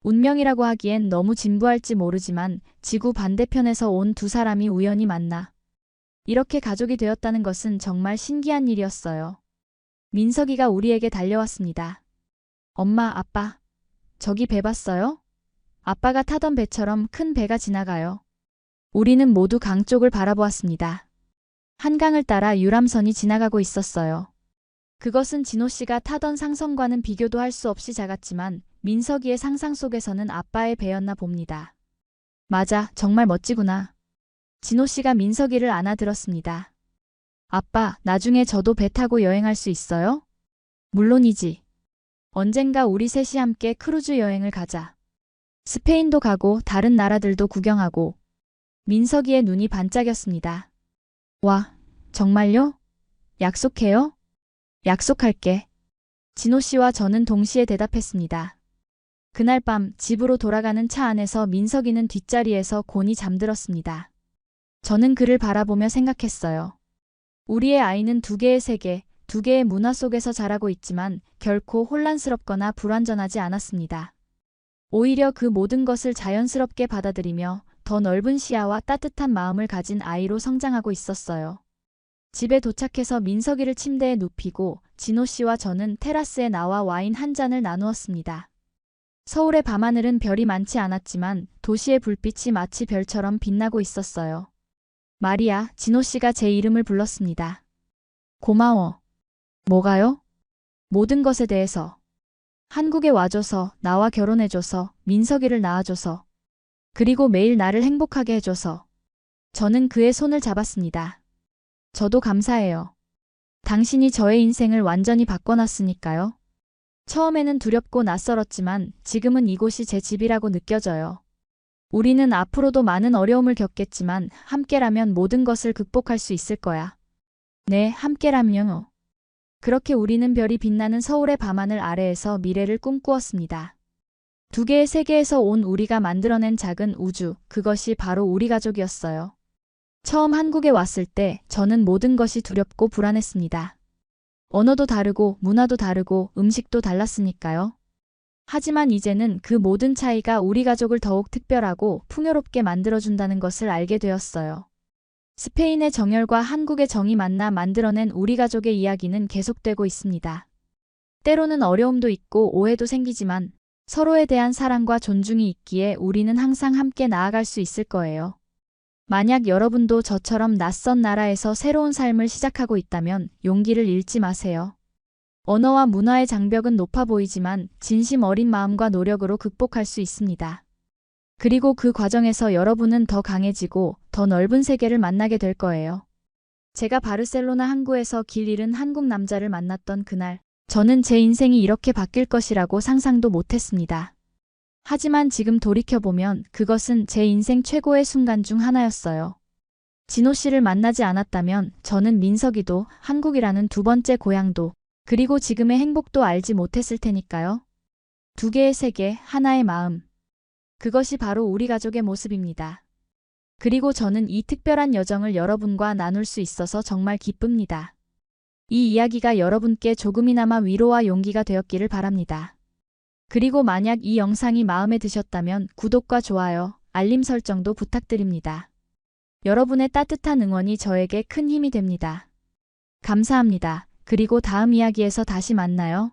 운명이라고 하기엔 너무 진부할지 모르지만 지구 반대편에서 온 두 사람이 우연히 만나 이렇게 가족이 되었다는 것은 정말 신기한 일이었어요. 민석이가 우리에게 달려왔습니다. 엄마, 아빠, 저기 배 봤어요? 아빠가 타던 배처럼 큰 배가 지나가요. 우리는 모두 강 쪽을 바라보았습니다. 한강을 따라 유람선이 지나가고 있었어요. 그것은 진호 씨가 타던 상선과는 비교도 할 수 없이 작았지만 민석이의 상상 속에서는 아빠의 배였나 봅니다. 맞아, 정말 멋지구나. 진호 씨가 민석이를 안아들었습니다. 아빠, 나중에 저도 배 타고 여행할 수 있어요? 물론이지. 언젠가 우리 셋이 함께 크루즈 여행을 가자. 스페인도 가고 다른 나라들도 구경하고. 민석이의 눈이 반짝였습니다. 와, 정말요? 약속해요? 약속할게. 진호 씨와 저는 동시에 대답했습니다. 그날 밤 집으로 돌아가는 차 안에서 민석이는 뒷자리에서 곤히 잠들었습니다. 저는 그를 바라보며 생각했어요. 우리의 아이는 두 개의 세계, 두 개의 문화 속에서 자라고 있지만 결코 혼란스럽거나 불완전하지 않았습니다. 오히려 그 모든 것을 자연스럽게 받아들이며 더 넓은 시야와 따뜻한 마음을 가진 아이로 성장하고 있었어요. 집에 도착해서 민석이를 침대에 눕히고 진호 씨와 저는 테라스에 나와 와인 한 잔을 나누었습니다. 서울의 밤하늘은 별이 많지 않았지만 도시의 불빛이 마치 별처럼 빛나고 있었어요. 마리아, 진호 씨가 제 이름을 불렀습니다. 고마워. 뭐가요? 모든 것에 대해서. 한국에 와줘서, 나와 결혼해줘서, 민석이를 낳아줘서, 그리고 매일 나를 행복하게 해줘서. 저는 그의 손을 잡았습니다. 저도 감사해요. 당신이 저의 인생을 완전히 바꿔놨으니까요. 처음에는 두렵고 낯설었지만 지금은 이곳이 제 집이라고 느껴져요. 우리는 앞으로도 많은 어려움을 겪겠지만 함께라면 모든 것을 극복할 수 있을 거야. 네, 함께라면요. 그렇게 우리는 별이 빛나는 서울의 밤하늘 아래에서 미래를 꿈꾸었습니다. 두 개의 세계에서 온 우리가 만들어낸 작은 우주, 그것이 바로 우리 가족이었어요. 처음 한국에 왔을 때 저는 모든 것이 두렵고 불안했습니다. 언어도 다르고 문화도 다르고 음식도 달랐으니까요. 하지만 이제는 그 모든 차이가 우리 가족을 더욱 특별하고 풍요롭게 만들어준다는 것을 알게 되었어요. 스페인의 정열과 한국의 정이 만나 만들어낸 우리 가족의 이야기는 계속되고 있습니다. 때로는 어려움도 있고 오해도 생기지만 서로에 대한 사랑과 존중이 있기에 우리는 항상 함께 나아갈 수 있을 거예요. 만약 여러분도 저처럼 낯선 나라에서 새로운 삶을 시작하고 있다면 용기를 잃지 마세요. 언어와 문화의 장벽은 높아 보이지만 진심 어린 마음과 노력으로 극복할 수 있습니다. 그리고 그 과정에서 여러분은 더 강해지고 더 넓은 세계를 만나게 될 거예요. 제가 바르셀로나 항구에서 길 잃은 한국 남자를 만났던 그날, 저는 제 인생이 이렇게 바뀔 것이라고 상상도 못했습니다. 하지만 지금 돌이켜보면 그것은 제 인생 최고의 순간 중 하나였어요. 진호 씨를 만나지 않았다면 저는 민석이도 한국이라는 두 번째 고향도 그리고 지금의 행복도 알지 못했을 테니까요. 두 개의 세계, 하나의 마음. 그것이 바로 우리 가족의 모습입니다. 그리고 저는 이 특별한 여정을 여러분과 나눌 수 있어서 정말 기쁩니다. 이 이야기가 여러분께 조금이나마 위로와 용기가 되었기를 바랍니다. 그리고 만약 이 영상이 마음에 드셨다면 구독과 좋아요, 알림 설정도 부탁드립니다. 여러분의 따뜻한 응원이 저에게 큰 힘이 됩니다. 감사합니다. 그리고 다음 이야기에서 다시 만나요.